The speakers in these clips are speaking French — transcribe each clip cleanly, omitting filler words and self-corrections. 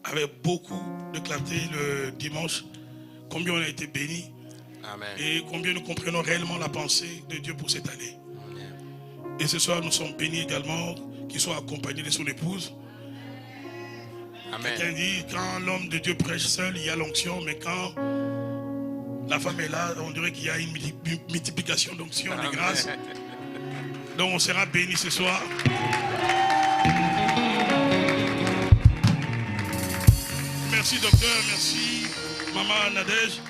avec beaucoup de clarté le dimanche, combien on a été bénis. Amen. Et combien nous comprenons réellement la pensée de Dieu pour cette année. Amen. Et ce soir, nous sommes bénis également qu'il soit accompagné de son épouse. Quelqu'un dit, quand l'homme de Dieu prêche seul, il y a l'onction, mais quand la femme est là, on dirait qu'il y a une multiplication d'onction, de grâce. Donc on sera bénis ce soir. Merci docteur, merci maman Nadège.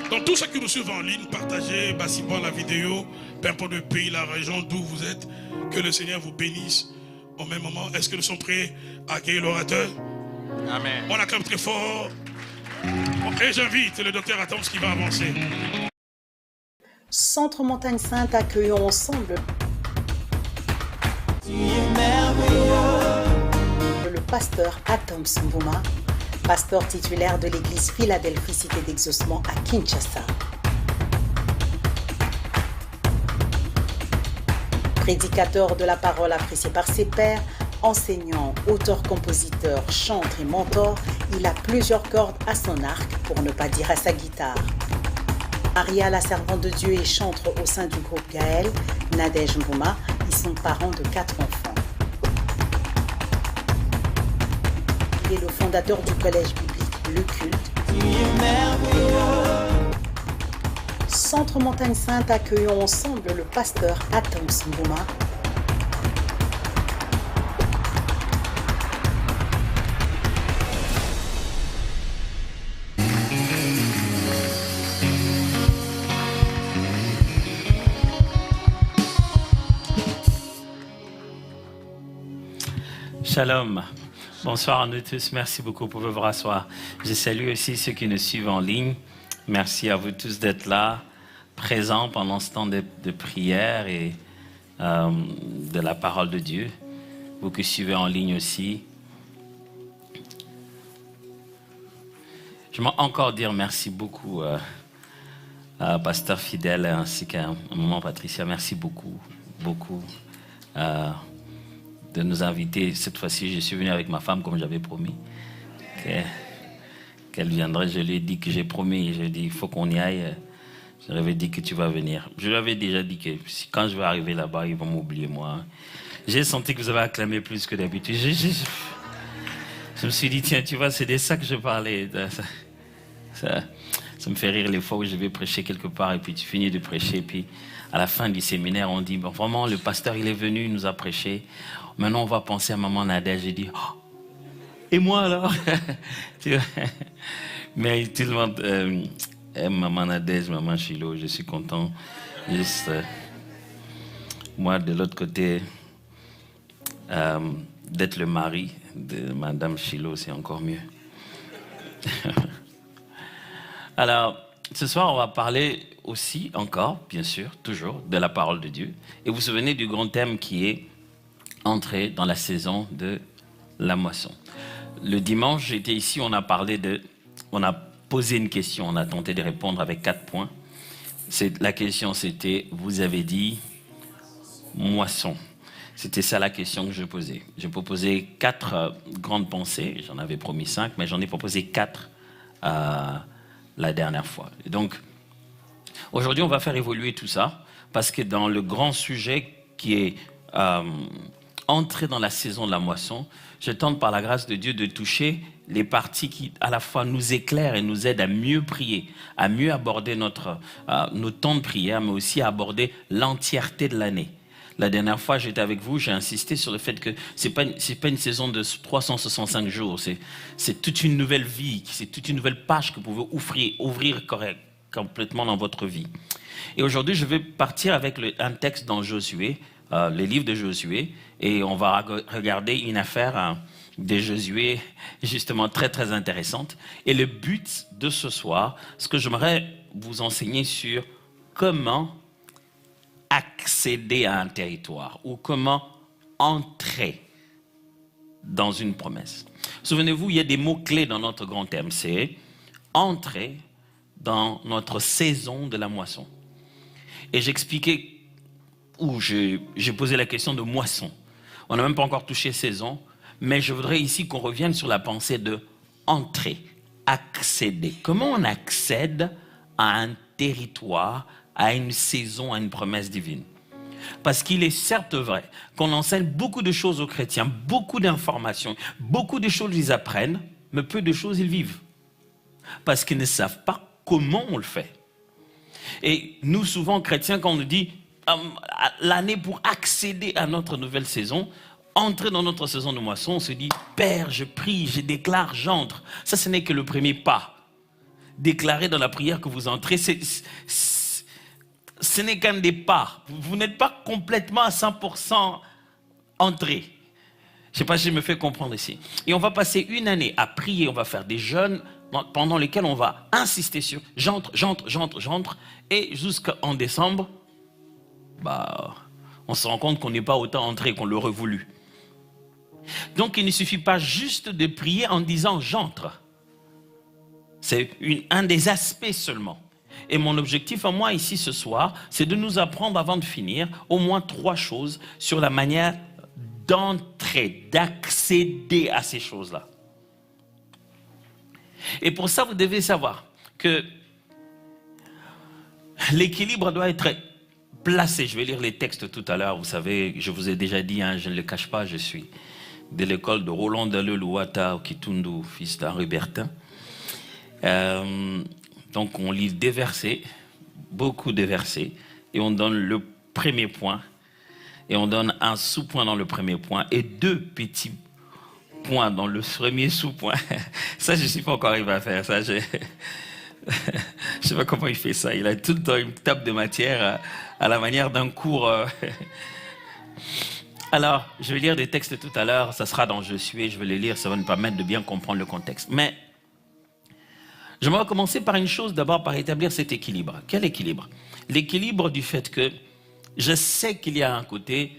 Donc tous ceux qui nous suivent en ligne, partagez massivement la vidéo, peu importe le pays, la région d'où vous êtes, que le Seigneur vous bénisse au même moment. Est-ce que nous sommes prêts à accueillir l'orateur? Amen. On acclame très fort. Et j'invite le docteur Attends qui va avancer. Centre Montagne Sainte, accueillons ensemble le pasteur Atom Mbouma, pasteur titulaire de l'église Philadelphie Cité d'Exaucement à Kinshasa. Prédicateur de la parole apprécié par ses pairs, enseignant, auteur, compositeur, chanteur et mentor, il a plusieurs cordes à son arc, pour ne pas dire à sa guitare. Maria, la servante de Dieu et chantre au sein du groupe Gaël, Nadège Mbouma, ils sont parents de 4 enfants. Il est le fondateur du collège biblique Le Culte. Centre Montagne Sainte, accueillons ensemble le pasteur Atom Mbouma. Shalom, bonsoir à nous tous, merci beaucoup pour vous rasseoir. Je salue aussi ceux qui nous suivent en ligne. Merci à vous tous d'être là, présents pendant ce temps de prière et de la parole de Dieu. Vous qui suivez en ligne aussi. Je veux encore dire merci beaucoup à Pasteur Fidèle ainsi qu'à maman Patricia. Merci beaucoup, beaucoup. De nous inviter. Cette fois-ci, je suis venu avec ma femme comme j'avais promis. Qu'elle viendrait. Je lui ai dit que j'ai promis. Je lui ai dit, il faut qu'on y aille. Je lui avais dit que tu vas venir. Je lui avais déjà dit que quand je vais arriver là-bas, ils vont m'oublier moi. J'ai senti que vous avez acclamé plus que d'habitude. Je me suis dit, tiens, tu vois, c'est de ça que je parlais. Ça me fait rire les fois où je vais prêcher quelque part et puis tu finis de prêcher. Et puis à la fin du séminaire, on dit, bon, vraiment, le pasteur, il est venu, il nous a prêché. Maintenant, on va penser à maman Nadège. J'ai dit, oh, et moi alors? Mais tout le monde aime maman Nadège, maman Chilo. Je suis content. Juste, moi, de l'autre côté, d'être le mari de madame Chilo, c'est encore mieux. Alors, ce soir, on va parler aussi, encore, bien sûr, toujours, de la parole de Dieu. Et vous vous souvenez du grand thème qui est entrer dans la saison de la moisson. Le dimanche, j'étais ici, on a posé une question, on a tenté de répondre avec 4 points. La question, c'était, vous avez dit moisson. C'était ça la question que je posais. J'ai proposé 4 grandes pensées, j'en avais promis 5, mais j'en ai proposé 4 la dernière fois. Et donc, aujourd'hui, on va faire évoluer tout ça, parce que dans le grand sujet qui est entrer dans la saison de la moisson, je tente par la grâce de Dieu de toucher les parties qui à la fois nous éclairent et nous aident à mieux prier, à mieux aborder nos temps de prière, mais aussi à aborder l'entièreté de l'année. La dernière fois, j'étais avec vous, j'ai insisté sur le fait que c'est pas une saison de 365 jours, c'est toute une nouvelle vie, c'est toute une nouvelle page que vous pouvez ouvrir complètement dans votre vie. Et aujourd'hui, je vais partir avec un texte dans Josué, le livre de Josué, et on va regarder une affaire de Josué justement très très intéressante. Et le but de ce soir, ce que j'aimerais vous enseigner sur comment accéder à un territoire ou comment entrer dans une promesse. Souvenez-vous, il y a des mots-clés dans notre grand thème, c'est entrer dans notre saison de la moisson. Et j'expliquais où j'ai posé la question de moisson. On n'a même pas encore touché saison, mais je voudrais ici qu'on revienne sur la pensée de entrer, accéder. Comment on accède à un territoire, à une saison, à une promesse divine? Parce qu'il est certes vrai qu'on enseigne beaucoup de choses aux chrétiens, beaucoup d'informations, beaucoup de choses ils apprennent, mais peu de choses ils vivent. Parce qu'ils ne savent pas comment on le fait. Et nous, souvent, chrétiens, quand on nous dit l'année pour accéder à notre nouvelle saison, entrer dans notre saison de moisson, on se dit, Père, je prie, je déclare, j'entre. Ça, ce n'est que le premier pas. Déclarer dans la prière que vous entrez, ce n'est qu'un des pas. Vous n'êtes pas complètement à 100% entré. Je ne sais pas si je me fais comprendre ici. Et on va passer une année à prier, on va faire des jeûnes pendant lesquels on va insister sur j'entre. Et jusqu'en décembre, on se rend compte qu'on n'est pas autant entré qu'on l'aurait voulu. Donc il ne suffit pas juste de prier en disant j'entre. C'est un des aspects seulement. Et mon objectif à moi ici ce soir, c'est de nous apprendre avant de finir au moins 3 choses sur la manière d'entrer, d'accéder à ces choses-là. Et pour ça, vous devez savoir que l'équilibre doit être placé. Je vais lire les textes tout à l'heure. Vous savez, je vous ai déjà dit, je ne le cache pas, je suis de l'école de Roland Daleux-Louata au Kitundu, fils d'Henri Bertin. Donc on lit des versets, beaucoup de versets, et on donne le premier point, et on donne un sous-point dans le premier point, et 2 petits points dans le premier sous-point. Ça, je ne suis pas encore arrivé à faire ça. Je ne sais pas comment il fait ça. Il a tout le temps une table de matière à la manière d'un cours. Alors, je vais lire des textes tout à l'heure. Ça sera dans Josué. Je vais les lire. Ça va nous permettre de bien comprendre le contexte. Mais j'aimerais commencer par une chose, d'abord par établir cet équilibre. Quel équilibre? L'équilibre du fait que je sais qu'il y a un côté,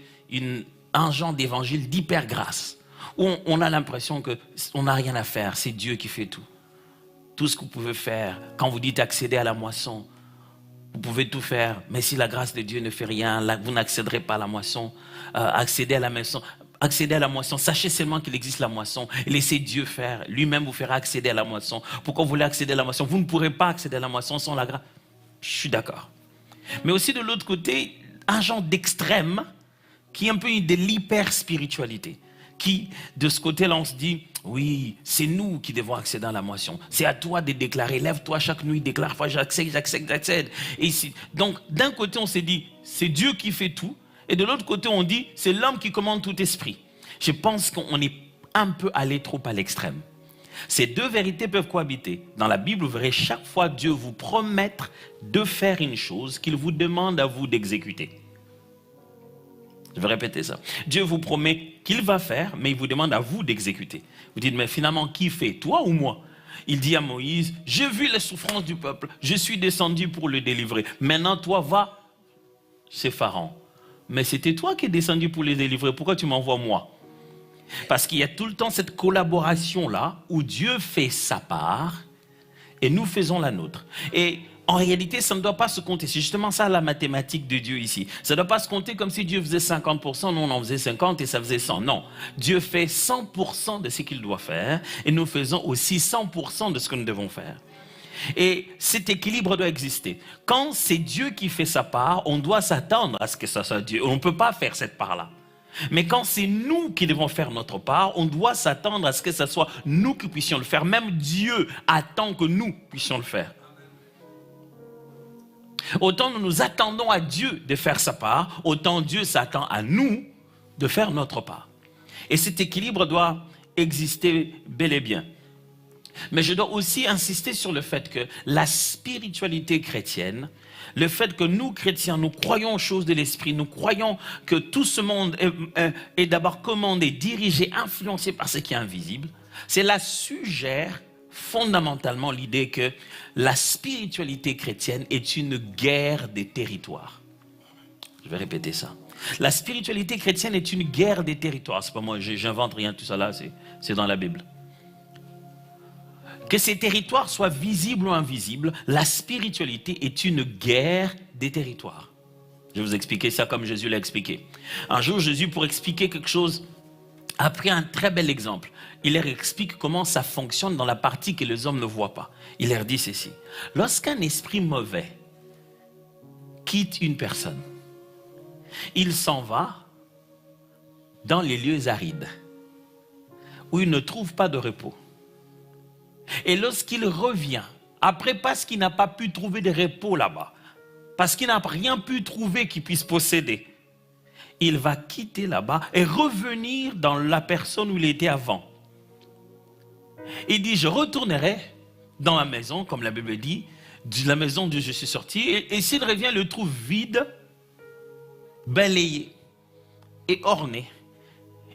un genre d'évangile d'hyper-grâce, où on a l'impression qu'on n'a rien à faire, c'est Dieu qui fait tout. Tout ce que vous pouvez faire, quand vous dites accéder à la moisson, vous pouvez tout faire, mais si la grâce de Dieu ne fait rien, vous n'accéderez pas à la moisson. Accéder à la moisson, sachez seulement qu'il existe la moisson et laissez Dieu faire, lui-même vous fera accéder à la moisson. Pourquoi vous voulez accéder à la moisson? Vous ne pourrez pas accéder à la moisson sans la grâce. Je suis d'accord. Mais aussi de l'autre côté, un genre d'extrême qui est un peu de l'hyper-spiritualité. Qui, de ce côté-là, on se dit, oui, c'est nous qui devons accéder à la moisson. C'est à toi de déclarer, lève-toi chaque nuit, déclare, j'accède. Et ici, donc, d'un côté, on s'est dit, c'est Dieu qui fait tout. Et de l'autre côté, on dit, c'est l'homme qui commande tout esprit. Je pense qu'on est un peu allé trop à l'extrême. Ces 2 vérités peuvent cohabiter. Dans la Bible, vous verrez chaque fois Dieu vous promettre de faire une chose qu'il vous demande à vous d'exécuter. Je vais répéter ça. Dieu vous promet qu'il va faire, mais il vous demande à vous d'exécuter. Vous dites, mais finalement, qui fait, toi ou moi? Il dit à Moïse, j'ai vu les souffrances du peuple, je suis descendu pour le délivrer. Maintenant, toi, va chez Pharaon. Mais c'était toi qui es descendu pour le délivrer, pourquoi tu m'envoies moi? Parce qu'il y a tout le temps cette collaboration-là, où Dieu fait sa part, et nous faisons la nôtre. Et en réalité, ça ne doit pas se compter. C'est justement ça la mathématique de Dieu ici. Ça ne doit pas se compter comme si Dieu faisait 50%, nous on en faisait 50 et ça faisait 100. Non, Dieu fait 100% de ce qu'il doit faire et nous faisons aussi 100% de ce que nous devons faire. Et cet équilibre doit exister. Quand c'est Dieu qui fait sa part, on doit s'attendre à ce que ça soit Dieu. On ne peut pas faire cette part-là. Mais quand c'est nous qui devons faire notre part, on doit s'attendre à ce que ce soit nous qui puissions le faire. Même Dieu attend que nous puissions le faire. Autant nous nous attendons à Dieu de faire sa part, autant Dieu s'attend à nous de faire notre part. Et cet équilibre doit exister bel et bien. Mais je dois aussi insister sur le fait que la spiritualité chrétienne, le fait que nous, chrétiens, nous croyons aux choses de l'esprit, nous croyons que tout ce monde est d'abord commandé, dirigé, influencé par ce qui est invisible, cela suggère fondamentalement l'idée que la spiritualité chrétienne est une guerre des territoires. Je vais répéter ça. La spiritualité chrétienne est une guerre des territoires. C'est pas moi, j'invente rien, tout ça là, c'est dans la Bible. Que ces territoires soient visibles ou invisibles, la spiritualité est une guerre des territoires. Je vais vous expliquer ça comme Jésus l'a expliqué. Un jour, Jésus, pour expliquer quelque chose a pris un très bel exemple. Il leur explique comment ça fonctionne dans la partie que les hommes ne voient pas. Il leur dit ceci. Lorsqu'un esprit mauvais quitte une personne, il s'en va dans les lieux arides où il ne trouve pas de repos. Et lorsqu'il revient, après parce qu'il n'a pas pu trouver de repos là-bas, parce qu'il n'a rien pu trouver qu'il puisse posséder, il va quitter là-bas et revenir dans la personne où il était avant. Il dit, je retournerai dans ma maison, comme la Bible dit, de la maison d'où je suis sorti, et s'il revient, il le trouve vide, balayé et orné.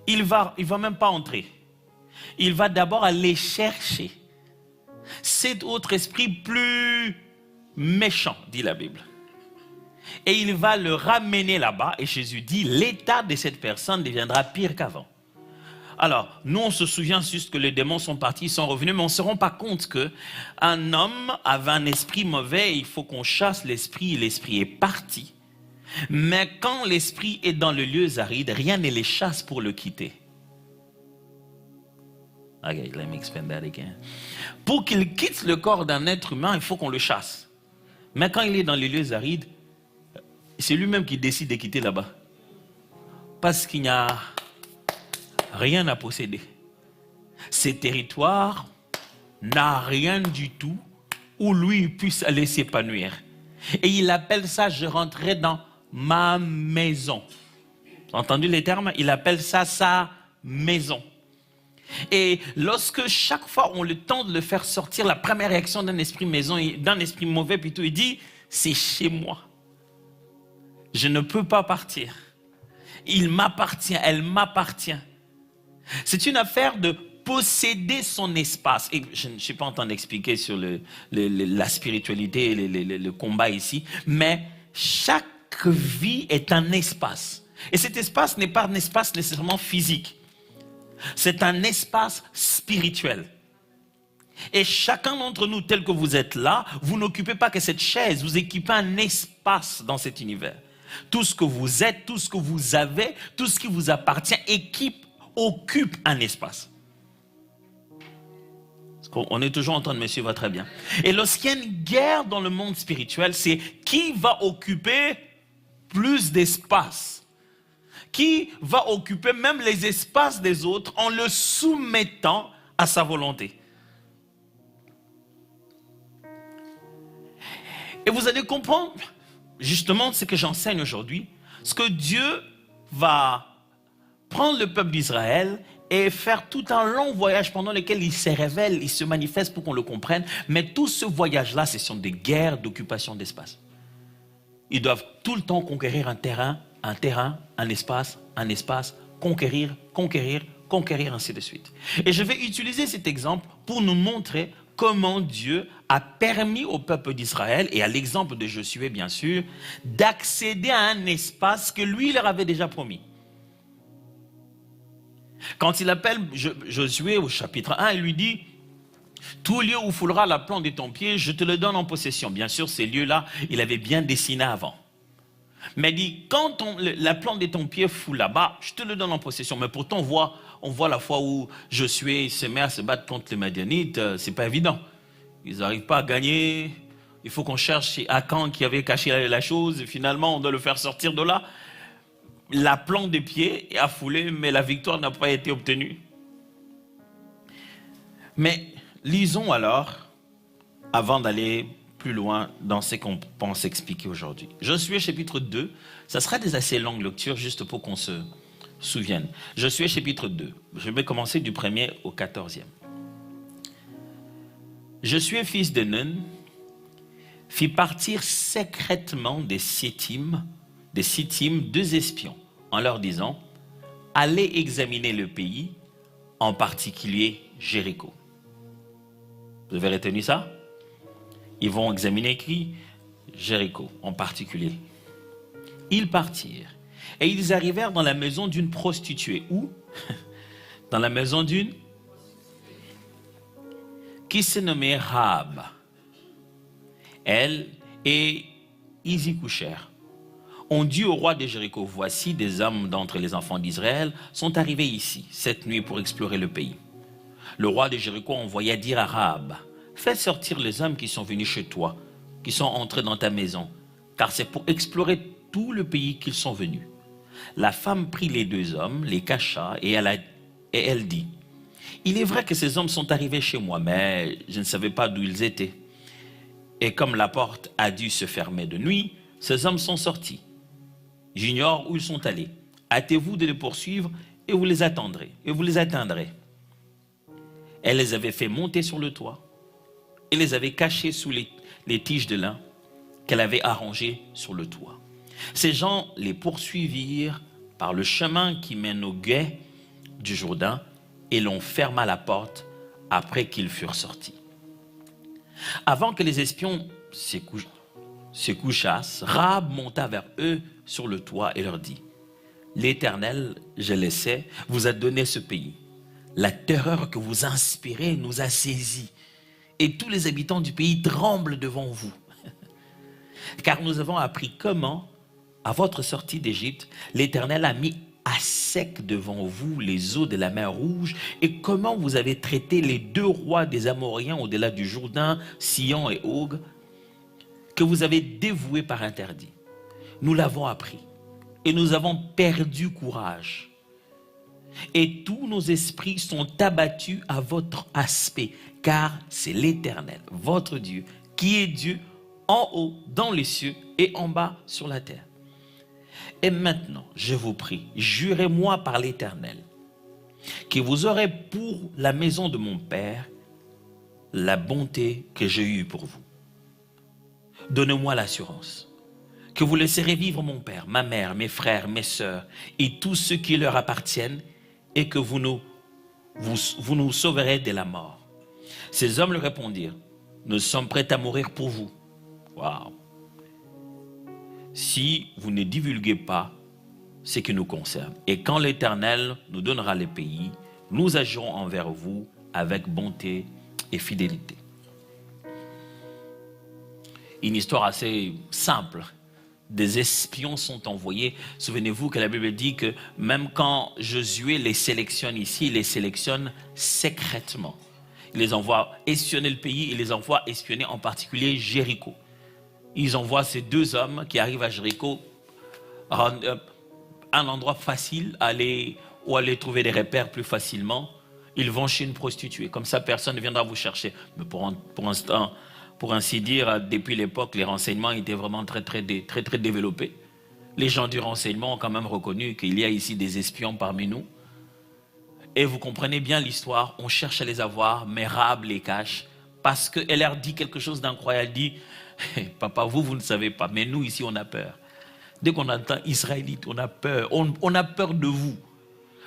Il va même pas entrer. Il va d'abord aller chercher cet autre esprit plus méchant, dit la Bible. Et il va le ramener là-bas. Et Jésus dit, l'état de cette personne deviendra pire qu'avant. Alors, nous, on se souvient juste que les démons sont partis, ils sont revenus, mais on ne se rend pas compte qu'un homme avait un esprit mauvais, il faut qu'on chasse l'esprit, et l'esprit est parti. Mais quand l'esprit est dans le lieu aride, rien ne les chasse pour le quitter. Okay, let me explain that again. Pour qu'il quitte le corps d'un être humain, il faut qu'on le chasse. Mais quand il est dans les lieux arides, c'est lui-même qui décide de quitter là-bas. Parce qu'il n'y a rien à posséder. Ces territoires n'a rien du tout où lui puisse aller s'épanouir. Et il appelle ça, je rentrerai dans ma maison. Vous avez entendu les termes? Il appelle ça sa maison. Et lorsque chaque fois on a le temps de le faire sortir, la première réaction d'un esprit maison, d'un esprit mauvais plutôt, il dit, c'est chez moi. Je ne peux pas partir. Il m'appartient, elle m'appartient. C'est une affaire de posséder son espace. Et je ne suis pas en train d'expliquer sur la spiritualité, le combat ici, mais chaque vie est un espace. Et cet espace n'est pas un espace nécessairement physique. C'est un espace spirituel. Et chacun d'entre nous, tel que vous êtes là, vous n'occupez pas que cette chaise, vous occupez un espace dans cet univers. Tout ce que vous êtes, tout ce que vous avez, tout ce qui vous appartient, occupe un espace. On est toujours en train de me suivre très bien. Et lorsqu'il y a une guerre dans le monde spirituel, c'est qui va occuper plus d'espace? Qui va occuper même les espaces des autres en le soumettant à sa volonté? Et vous allez comprendre justement ce que j'enseigne aujourd'hui, ce que Dieu va prendre le peuple d'Israël et faire tout un long voyage pendant lequel il se révèle, il se manifeste pour qu'on le comprenne. Mais tout ce voyage-là, ce sont des guerres d'occupation d'espace. Ils doivent tout le temps conquérir un terrain, un espace, conquérir, ainsi de suite. Et je vais utiliser cet exemple pour nous montrer comment Dieu a permis au peuple d'Israël, et à l'exemple de Josué bien sûr, d'accéder à un espace que lui leur avait déjà promis. Quand il appelle Josué au chapitre 1, il lui dit, tout lieu où foulera la plante de ton pied, je te le donne en possession. Bien sûr, ces lieux-là, il avait bien dessiné avant. Mais il dit, quand la plante de ton pied foule là-bas, je te le donne en possession. Mais pourtant, on voit la fois où Josué se met à se battre contre les Madianites, c'est pas évident. Ils n'arrivent pas à gagner. Il faut qu'on cherche Akan qui avait caché la chose. Et finalement, on doit le faire sortir de là. La plante de pied a foulé, mais la victoire n'a pas été obtenue. Mais lisons alors, avant d'aller plus loin dans ce qu'on pense expliquer aujourd'hui. Josué chapitre 2, ça sera des assez longues lectures juste pour qu'on se souvienne. Josué chapitre 2, je vais commencer du 1er au 14e. Josué, fils de Nun, fit partir secrètement des Sittim deux espions en leur disant, allez examiner le pays, en particulier Jéricho. Vous avez retenu ça? Ils vont examiner qui? Jéricho en particulier. Ils partirent et ils arrivèrent dans la maison d'une prostituée. Où? Dans la maison d'une qui se nommait Rahab. Elle et ils y couchèrent. On dit au roi de Jéricho, voici des hommes d'entre les enfants d'Israël sont arrivés ici cette nuit pour explorer le pays. Le roi de Jéricho envoya dire à Rahab, fais sortir les hommes qui sont venus chez toi, qui sont entrés dans ta maison, car c'est pour explorer tout le pays qu'ils sont venus. La femme prit les deux hommes, les cacha, et elle dit, il est vrai que ces hommes sont arrivés chez moi, mais je ne savais pas d'où ils étaient. Et comme la porte a dû se fermer de nuit, ces hommes sont sortis. J'ignore où ils sont allés. Hâtez-vous de les poursuivre et vous les attendrez, et vous les atteindrez. Elle les avait fait monter sur le toit et les avait cachés sous les tiges de lin qu'elle avait arrangées sur le toit. Ces gens les poursuivirent par le chemin qui mène au gué du Jourdain et l'on ferma la porte après qu'ils furent sortis. Avant que les espions se couchassent, Rahab monta vers eux sur le toit et leur dit, l'Éternel, je le sais, vous a donné ce pays. La terreur que vous inspirez nous a saisis et tous les habitants du pays tremblent devant vous. Car nous avons appris comment, à votre sortie d'Égypte, l'Éternel a mis à sec devant vous les eaux de la mer Rouge et comment vous avez traité les deux rois des Amoréens au-delà du Jourdain, Sihon et Og, que vous avez dévoués par interdit. Nous l'avons appris et nous avons perdu courage. Et tous nos esprits sont abattus à votre aspect, car c'est l'Éternel, votre Dieu, qui est Dieu en haut dans les cieux et en bas sur la terre. Et maintenant, je vous prie, jurez-moi par l'Éternel, que vous aurez pour la maison de mon Père la bonté que j'ai eue pour vous. Donnez-moi l'assurance que vous laisserez vivre mon père, ma mère, mes frères, mes sœurs et tous ceux qui leur appartiennent et que vous nous sauverez de la mort. Ces hommes lui répondirent, nous sommes prêts à mourir pour vous. Waouh! Si vous ne divulguez pas ce qui nous concerne, et quand l'Éternel nous donnera le pays, nous agirons envers vous avec bonté et fidélité. Une histoire assez simple. Des espions sont envoyés. Souvenez-vous que la Bible dit que même quand Josué les sélectionne ici, il les sélectionne secrètement. Il les envoie espionner le pays, il les envoie espionner en particulier Jéricho. Ils envoient ces deux hommes qui arrivent à Jéricho, un endroit facile où aller trouver des repères plus facilement. Ils vont chez une prostituée. Comme ça, personne ne viendra vous chercher. Mais pour ainsi dire, depuis l'époque, les renseignements étaient vraiment très développés. Les gens du renseignement ont quand même reconnu qu'il y a ici des espions parmi nous. Et vous comprenez bien l'histoire, on cherche à les avoir, mais Rahab les cache, parce qu'elle leur dit quelque chose d'incroyable. Elle dit, papa, vous ne savez pas, mais nous ici, on a peur. Dès qu'on entend Israélite, on a peur. On a peur de vous.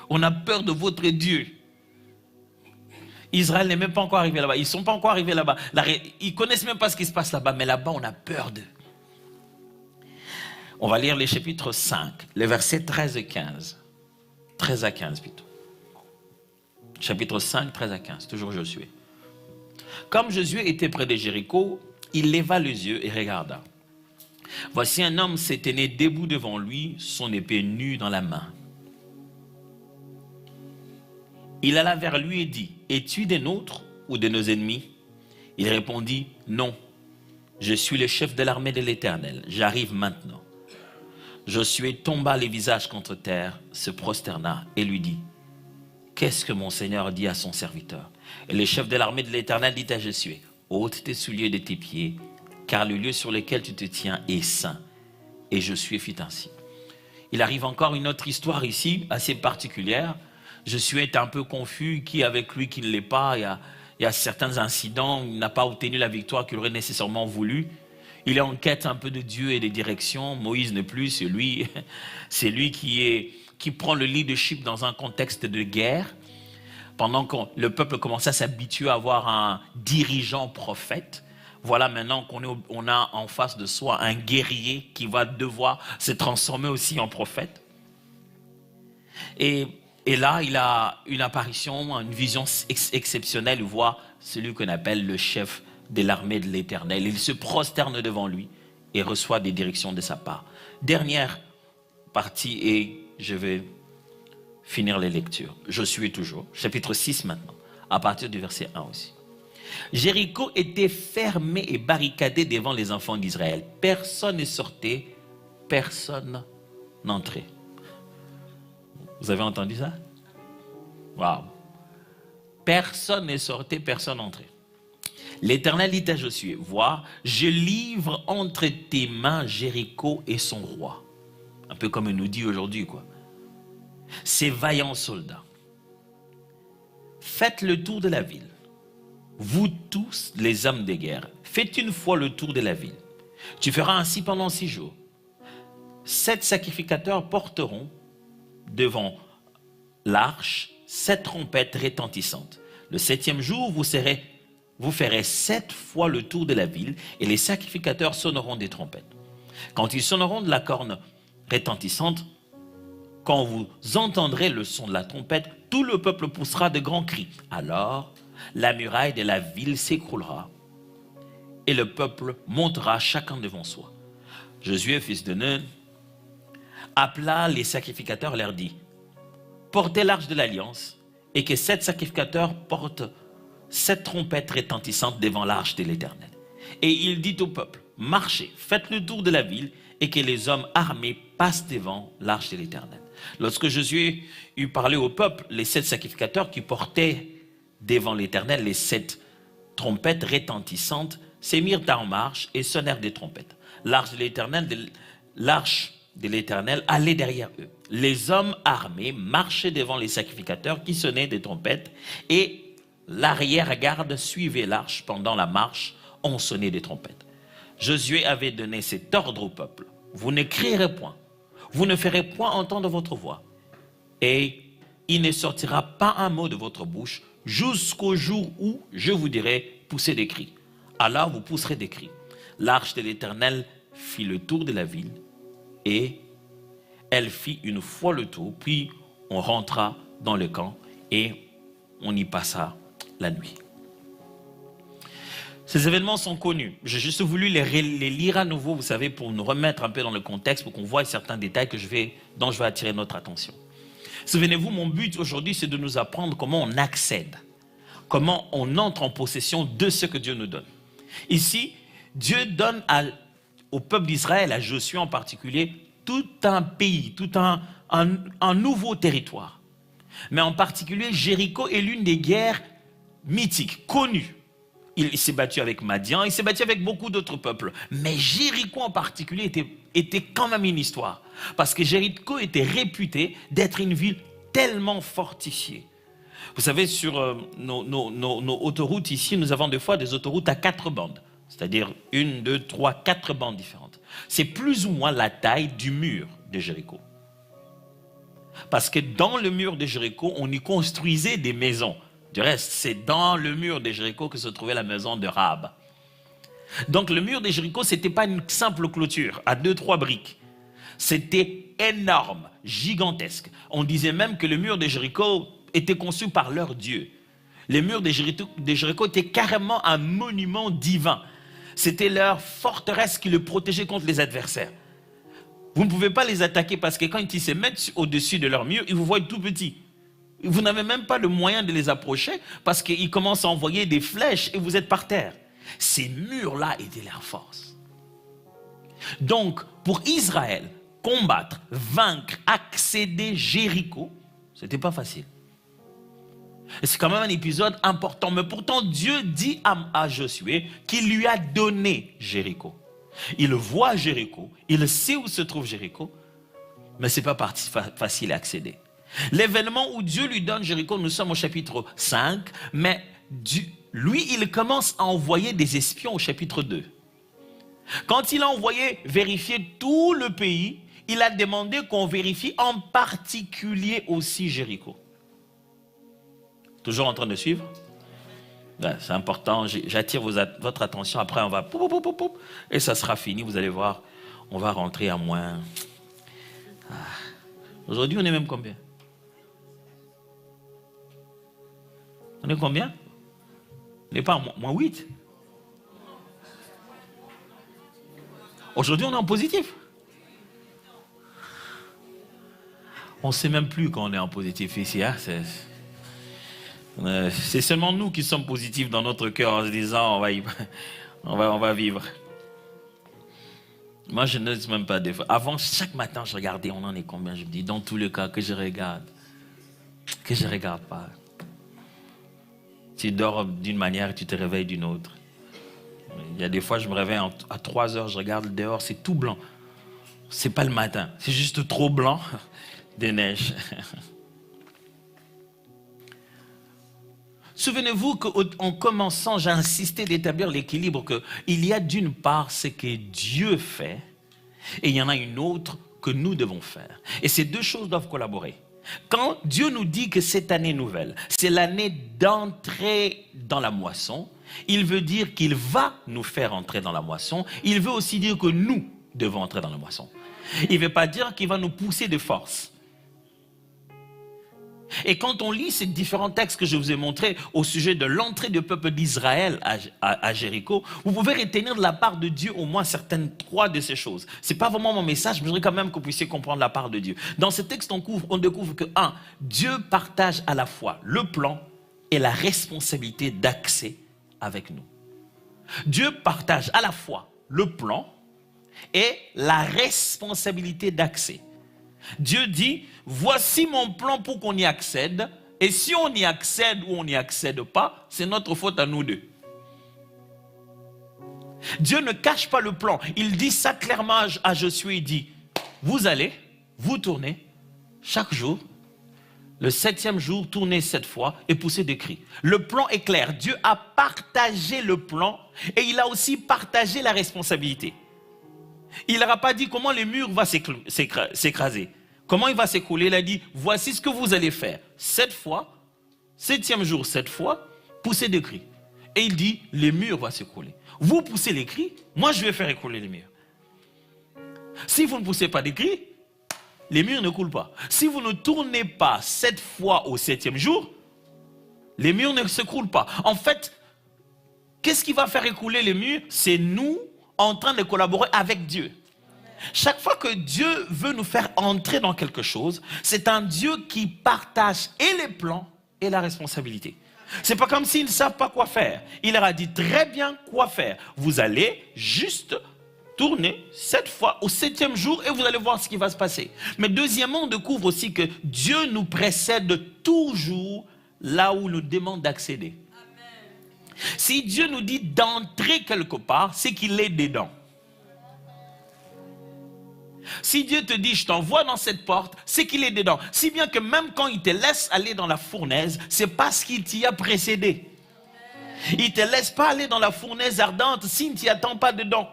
On a peur de votre Dieu. Israël n'est même pas encore arrivé là-bas. Ils ne sont pas encore arrivés là-bas. Ils ne connaissent même pas ce qui se passe là-bas. Mais là-bas, on a peur d'eux. On va lire les chapitres 5, les versets 13 et 15. 13 à 15 plutôt. Chapitre 5, 13 à 15. Toujours Josué. Comme Josué était près de Jéricho, il leva les yeux et regarda. Voici un homme s'est tenu debout devant lui, son épée nue dans la main. Il alla vers lui et dit, es-tu des nôtres ou de nos ennemis? Il répondit, non, je suis le chef de l'armée de l'Éternel, j'arrive maintenant. Josué tomba les visages contre terre, se prosterna et lui dit, qu'est-ce que mon Seigneur dit à son serviteur? Et le chef de l'armée de l'Éternel dit à Josué, ôte tes souliers de tes pieds, car le lieu sur lequel tu te tiens est saint. Et Josué fit ainsi. Il arrive encore une autre histoire ici, assez particulière. Josué est un peu confus, qui avec lui, qui ne l'est pas. Il y a certains incidents, il n'a pas obtenu la victoire qu'il aurait nécessairement voulu. Il est en quête un peu de Dieu et des directions. Moïse n'est plus, c'est lui qui prend le leadership dans un contexte de guerre. Pendant que le peuple commence à s'habituer à avoir un dirigeant prophète, voilà maintenant qu'on a en face de soi un guerrier qui va devoir se transformer aussi en prophète. Et là, il a une apparition, une vision exceptionnelle. Il voit celui qu'on appelle le chef de l'armée de l'Éternel. Il se prosterne devant lui et reçoit des directions de sa part. Dernière partie et je vais finir les lectures. Josué toujours, chapitre 6 maintenant, à partir du verset 1 aussi. Jéricho était fermé et barricadé devant les enfants d'Israël. Personne ne sortait, personne n'entrait. Vous avez entendu ça? Waouh! Personne ne sortait, personne n'entrait. L'Éternel dit à Josué, vois, je livre entre tes mains Jéricho et son roi. Un peu comme il nous dit aujourd'hui, quoi. Ces vaillants soldats. Faites le tour de la ville. Vous tous, les hommes de guerre, faites une fois le tour de la ville. Tu feras ainsi pendant 6 jours. 7 sacrificateurs porteront devant l'arche 7 trompettes retentissantes. Le 7e jour, vous ferez 7 fois le tour de la ville et les sacrificateurs sonneront des trompettes. Quand ils sonneront de la corne retentissante, quand vous entendrez le son de la trompette, tout le peuple poussera de grands cris. Alors, la muraille de la ville s'écroulera et le peuple montera chacun devant soi. Josué, fils de Nun, appela les sacrificateurs et leur dit, portez l'arche de l'alliance et que 7 sacrificateurs portent 7 trompettes retentissantes devant l'arche de l'Éternel. Et il dit au peuple, marchez, faites le tour de la ville et que les hommes armés passent devant l'arche de l'Éternel. Lorsque Josué eut parlé au peuple, les 7 sacrificateurs qui portaient devant l'Éternel les 7 trompettes retentissantes se mirent en marche et sonnèrent des trompettes. L'arche de l'Éternel allait derrière eux. Les hommes armés marchaient devant les sacrificateurs qui sonnaient des trompettes et l'arrière-garde suivait l'arche. Pendant la marche, on sonnait des trompettes. Josué avait donné cet ordre au peuple. Vous ne crierez point, vous ne ferez point entendre votre voix et il ne sortira pas un mot de votre bouche jusqu'au jour où je vous dirai poussez des cris. Alors vous pousserez des cris. L'arche de l'Éternel fit le tour de la ville et elle fit une fois le tour, puis on rentra dans le camp et on y passa la nuit. Ces événements sont connus. J'ai juste voulu les lire à nouveau, vous savez, pour nous remettre un peu dans le contexte, pour qu'on voie certains détails dont je vais attirer notre attention. Souvenez-vous, mon but aujourd'hui, c'est de nous apprendre comment on accède, comment on entre en possession de ce que Dieu nous donne. Ici, Dieu donne au peuple d'Israël, à Josué en particulier, tout un pays, tout un nouveau territoire. Mais en particulier, Jéricho est l'une des guerres mythiques, connues. Il s'est battu avec Madian, il s'est battu avec beaucoup d'autres peuples. Mais Jéricho en particulier était quand même une histoire. Parce que Jéricho était réputé d'être une ville tellement fortifiée. Vous savez, sur nos autoroutes ici, nous avons des fois des autoroutes à 4 bandes. C'est-à-dire 1, 2, 3, 4 bandes différentes. C'est plus ou moins la taille du mur de Jéricho. Parce que dans le mur de Jéricho, on y construisait des maisons. Du reste, c'est dans le mur de Jéricho que se trouvait la maison de Rahab. Donc le mur de Jéricho, ce n'était pas une simple clôture à 2-3 briques. C'était énorme, gigantesque. On disait même que le mur de Jéricho était conçu par leur Dieu. Les murs de Jéricho étaient carrément un monument divin. C'était leur forteresse qui le protégeait contre les adversaires. Vous ne pouvez pas les attaquer parce que quand ils se mettent au-dessus de leur mur, ils vous voient tout petits. Vous n'avez même pas le moyen de les approcher parce qu'ils commencent à envoyer des flèches et vous êtes par terre. Ces murs-là étaient leur force. Donc, pour Israël, combattre, vaincre, accéder Jéricho, ce n'était pas facile. Et c'est quand même un épisode important. Mais pourtant, Dieu dit à Josué qu'il lui a donné Jéricho. Il voit Jéricho, il sait où se trouve Jéricho, mais ce n'est pas facile à accéder. L'événement où Dieu lui donne Jéricho, nous sommes au chapitre 5, mais lui, il commence à envoyer des espions au chapitre 2. Quand il a envoyé vérifier tout le pays, il a demandé qu'on vérifie en particulier aussi Jéricho. Toujours en train de suivre? C'est important, j'attire votre attention, après on va et ça sera fini, vous allez voir, on va rentrer à moins. Aujourd'hui on est même combien? On est combien? On n'est pas à moins 8. Aujourd'hui on est en positif. On ne sait même plus quand on est en positif ici. Hein? C'est seulement nous qui sommes positifs dans notre cœur en se disant on va vivre. Moi, je n'ose même pas des fois. Avant, chaque matin, je regardais, on en est combien? Je me dis, dans tous les cas, que je regarde pas. Tu dors d'une manière et tu te réveilles d'une autre. Il y a des fois, je me réveille à 3 heures, je regarde dehors, c'est tout blanc. C'est pas le matin, c'est juste trop blanc des neiges. Souvenez-vous qu'en commençant, j'ai insisté d'établir l'équilibre qu'il y a d'une part ce que Dieu fait et il y en a une autre que nous devons faire. Et ces deux choses doivent collaborer. Quand Dieu nous dit que cette année nouvelle, c'est l'année d'entrer dans la moisson, il veut dire qu'il va nous faire entrer dans la moisson. Il veut aussi dire que nous devons entrer dans la moisson. Il ne veut pas dire qu'il va nous pousser de force. Et quand on lit ces différents textes que je vous ai montrés au sujet de l'entrée du peuple d'Israël à Jéricho, vous pouvez retenir de la part de Dieu au moins certaines 3 de ces choses. Ce n'est pas vraiment mon message, mais je voudrais quand même que vous puissiez comprendre la part de Dieu. Dans ce texte, on découvre que 1. Dieu partage à la fois le plan et la responsabilité d'accès avec nous. Dieu partage à la fois le plan et la responsabilité d'accès. Dieu dit, voici mon plan pour qu'on y accède, et si on y accède ou on n'y accède pas, c'est notre faute à nous deux. Dieu ne cache pas le plan. Il dit ça clairement à Josué, il dit, vous allez, vous tournez, chaque jour, le 7e jour, tournez 7 fois et poussez des cris. Le plan est clair. Dieu a partagé le plan et il a aussi partagé la responsabilité. Il n'aura pas dit comment les murs vont s'écraser. Comment il va s'écrouler. Il a dit, voici ce que vous allez faire. 7 fois, 7e jour, 7 fois, poussez des cris. Et il dit, les murs vont s'écrouler. Vous poussez les cris, moi je vais faire écrouler les murs. Si vous ne poussez pas des cris, les murs ne coulent pas. Si vous ne tournez pas 7 fois au 7e jour, les murs ne s'écroulent pas. En fait, qu'est-ce qui va faire écouler les murs? C'est nous en train de collaborer avec Dieu. Chaque fois que Dieu veut nous faire entrer dans quelque chose, c'est un Dieu qui partage et les plans et la responsabilité. C'est pas comme s'ils ne savent pas quoi faire. Il leur a dit très bien quoi faire. Vous allez juste tourner 7 fois au 7e jour et vous allez voir ce qui va se passer. Mais deuxièmement, on découvre aussi que Dieu nous précède toujours là où il nous demande d'accéder. Si Dieu nous dit d'entrer quelque part, c'est qu'il est dedans. Si Dieu te dit, je t'envoie dans cette porte, c'est qu'il est dedans. Si bien que même quand il te laisse aller dans la fournaise, c'est parce qu'il t'y a précédé. Il ne te laisse pas aller dans la fournaise ardente s'il ne t'y attend pas dedans.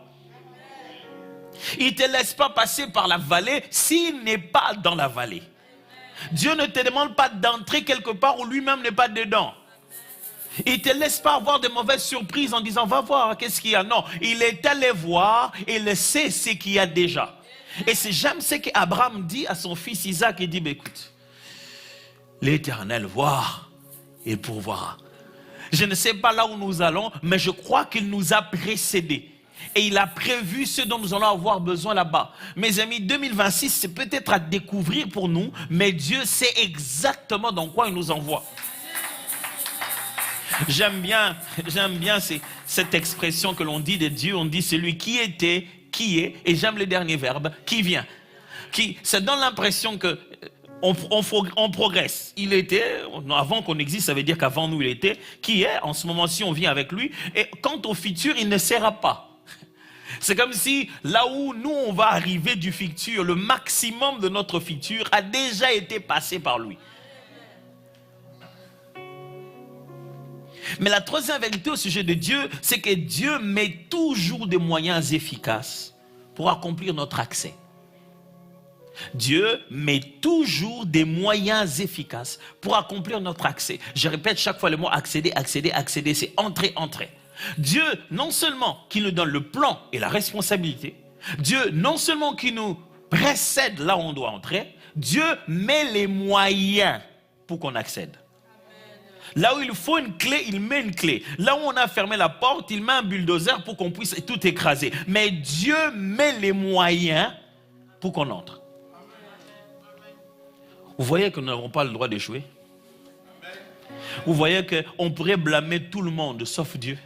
Il ne te laisse pas passer par la vallée s'il n'est pas dans la vallée. Dieu ne te demande pas d'entrer quelque part où lui-même n'est pas dedans. Il ne te laisse pas avoir de mauvaises surprises en disant, va voir, qu'est-ce qu'il y a? Non, il est allé voir et il sait ce qu'il y a déjà. Et j'aime ce qu'Abraham dit à son fils Isaac. Il dit, écoute, l'Éternel voit et pourvoira. Je ne sais pas là où nous allons, mais je crois qu'il nous a précédés. Et il a prévu ce dont nous allons avoir besoin là-bas. Mes amis, 2026, c'est peut-être à découvrir pour nous, mais Dieu sait exactement dans quoi il nous envoie. J'aime bien cette expression que l'on dit de Dieu. On dit celui qui était, qui est, et j'aime le dernier verbe, qui vient. Ça donne l'impression que on progresse. Il était, avant qu'on existe, ça veut dire qu'avant nous il était, qui est, en ce moment-ci on vient avec lui, et quant au futur, il ne sera pas. C'est comme si là où nous on va arriver du futur, le maximum de notre futur a déjà été passé par lui. Mais la troisième vérité au sujet de Dieu, c'est que Dieu met toujours des moyens efficaces pour accomplir notre accès. Dieu met toujours des moyens efficaces pour accomplir notre accès. Je répète chaque fois le mot accéder, accéder, accéder, c'est entrer, entrer. Dieu, non seulement qui nous donne le plan et la responsabilité, Dieu, non seulement qui nous précède là où on doit entrer, Dieu met les moyens pour qu'on accède. Là où il faut une clé, il met une clé. Là où on a fermé la porte, il met un bulldozer pour qu'on puisse tout écraser. Mais Dieu met les moyens pour qu'on entre. Vous voyez que nous n'avons pas le droit d'échouer. Vous voyez qu'on pourrait blâmer tout le monde sauf Dieu.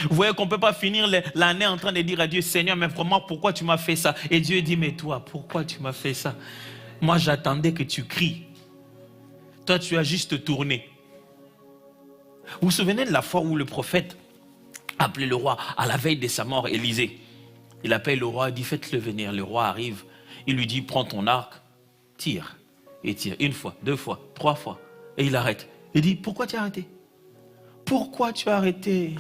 Vous voyez qu'on ne peut pas finir l'année en train de dire à Dieu, Seigneur, mais vraiment, pourquoi tu m'as fait ça? Et Dieu dit, mais toi, pourquoi tu m'as fait ça? Moi, j'attendais que tu cries. Toi, tu as juste tourné. Vous vous souvenez de la fois où le prophète a appelé le roi à la veille de sa mort, Élisée? Il appelle le roi, il dit, faites-le venir. Le roi arrive, il lui dit, prends ton arc, tire. Et tire une fois, 2 fois, 3 fois. Et il arrête. Il dit, pourquoi tu as arrêté? Pourquoi tu as arrêté?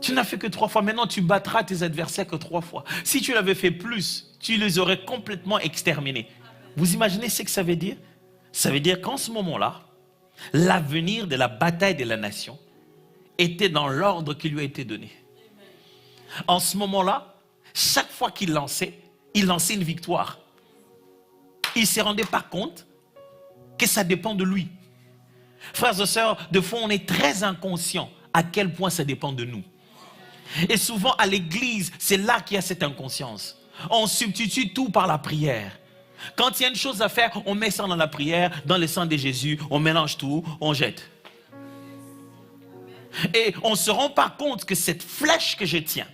Tu n'as fait que 3 fois. Maintenant, tu battras tes adversaires que 3 fois. Si tu l'avais fait plus, tu les aurais complètement exterminés. Vous imaginez ce que ça veut dire? Ça veut dire qu'en ce moment-là, l'avenir de la bataille de la nation était dans l'ordre qui lui a été donné. En ce moment-là, chaque fois qu'il lançait une victoire. Il ne se rendait pas compte que ça dépend de lui. Frères et sœurs, de fois, on est très inconscient à quel point ça dépend de nous. Et souvent, à l'église, c'est là qu'il y a cette inconscience. On substitue tout par la prière. Quand il y a une chose à faire, on met ça dans la prière, dans le sang de Jésus, on mélange tout, on jette. Et on ne se rend pas compte que cette flèche que je tiens,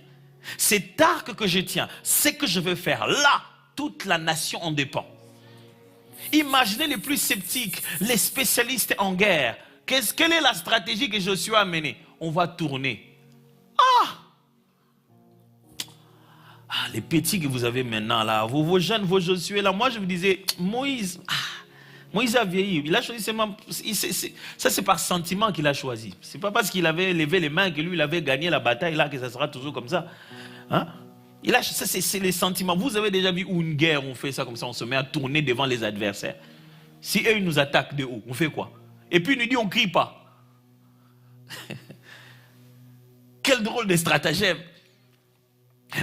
cet arc que je tiens, ce que je veux faire, là, toute la nation en dépend. Imaginez les plus sceptiques, les spécialistes en guerre. Quelle est la stratégie que Josué a menée? On va tourner. Les petits que vous avez maintenant là, vos jeunes, vos Josué là, moi je vous disais, Moïse a vieilli. Il a choisi ça c'est par sentiment qu'il a choisi. C'est pas parce qu'il avait levé les mains que lui il avait gagné la bataille là que ça sera toujours comme ça. Hein? Ça c'est les sentiments. Vous avez déjà vu où une guerre on fait ça comme ça, on se met à tourner devant les adversaires. Si eux ils nous attaquent de haut, on fait quoi? Et puis il nous dit on crie pas. Quel drôle de stratagème.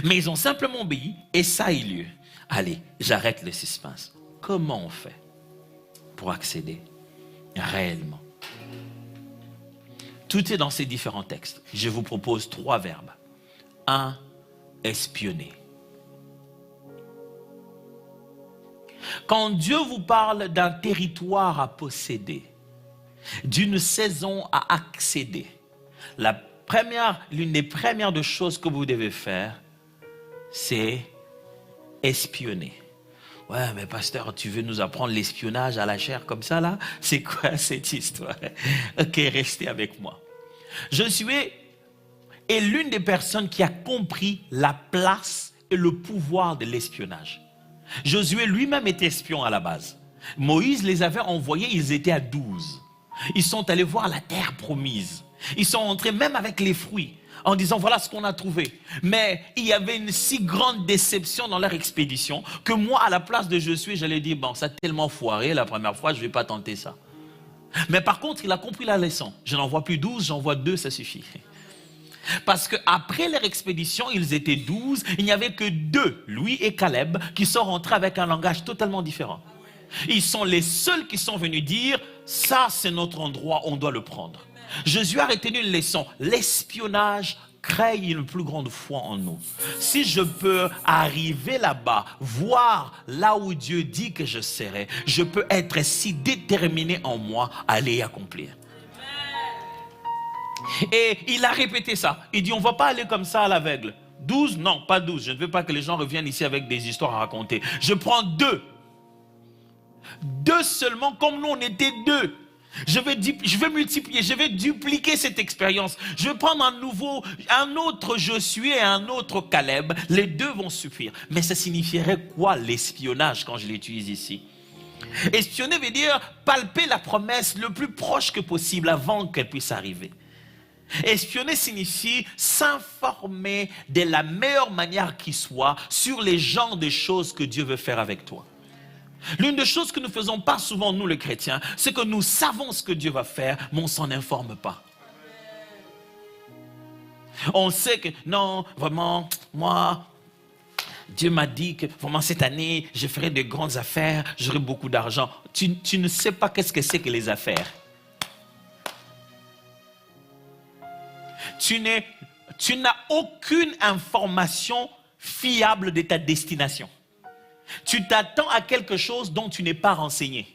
Mais ils ont simplement obéi et ça a eu lieu. Allez, j'arrête le suspense. Comment on fait pour accéder réellement? Tout est dans ces différents textes. Je vous propose 3 verbes. 1, espionner. Quand Dieu vous parle d'un territoire à posséder, d'une saison à accéder, l'une des premières choses que vous devez faire, c'est espionner. Ouais, mais pasteur, tu veux nous apprendre l'espionnage à la chair comme ça là? C'est quoi cette histoire? Ok, restez avec moi. Josué est l'une des personnes qui a compris la place et le pouvoir de l'espionnage. Josué lui-même était espion à la base. Moïse les avait envoyés, ils étaient à 12. Ils sont allés voir la terre promise. Ils sont entrés même avec les fruits en disant voilà ce qu'on a trouvé. Mais il y avait une si grande déception dans leur expédition que moi à la place de Josué j'allais dire bon ça a tellement foiré la première fois je ne vais pas tenter ça. Mais par contre il a compris la leçon. Je n'en vois plus 12, j'en vois 2, ça suffit. Parce qu'après leur expédition, ils étaient 12, il n'y avait que 2, Louis et Caleb, qui sont rentrés avec un langage totalement différent. Ils sont les seuls qui sont venus dire, ça c'est notre endroit, on doit le prendre. Josué a retenu une leçon, l'espionnage crée une plus grande foi en nous. Si je peux arriver là-bas, voir là où Dieu dit que je serai, je peux être si déterminé en moi à aller y accomplir. Et il a répété ça. Il dit, on ne va pas aller comme ça à l'aveugle. 12, non, pas 12. Je ne veux pas que les gens reviennent ici avec des histoires à raconter. Je prends 2. 2 seulement, comme nous on était 2. Je vais multiplier, je vais dupliquer cette expérience. Je vais prendre un autre Josué et un autre Caleb. Les 2 vont suffire. Mais ça signifierait quoi l'espionnage quand je l'utilise ici? Espionner veut dire palper la promesse le plus proche que possible avant qu'elle puisse arriver. Espionner signifie s'informer de la meilleure manière qui soit sur les genres de choses que Dieu veut faire avec toi. L'une des choses que nous ne faisons pas souvent, nous les chrétiens, c'est que nous savons ce que Dieu va faire, mais on ne s'en informe pas. On sait que, non, vraiment, moi, Dieu m'a dit que vraiment cette année, je ferai de grandes affaires, j'aurai beaucoup d'argent. Tu ne sais pas qu'est-ce que c'est que les affaires. Tu n'as aucune information fiable de ta destination. Tu t'attends à quelque chose dont tu n'es pas renseigné.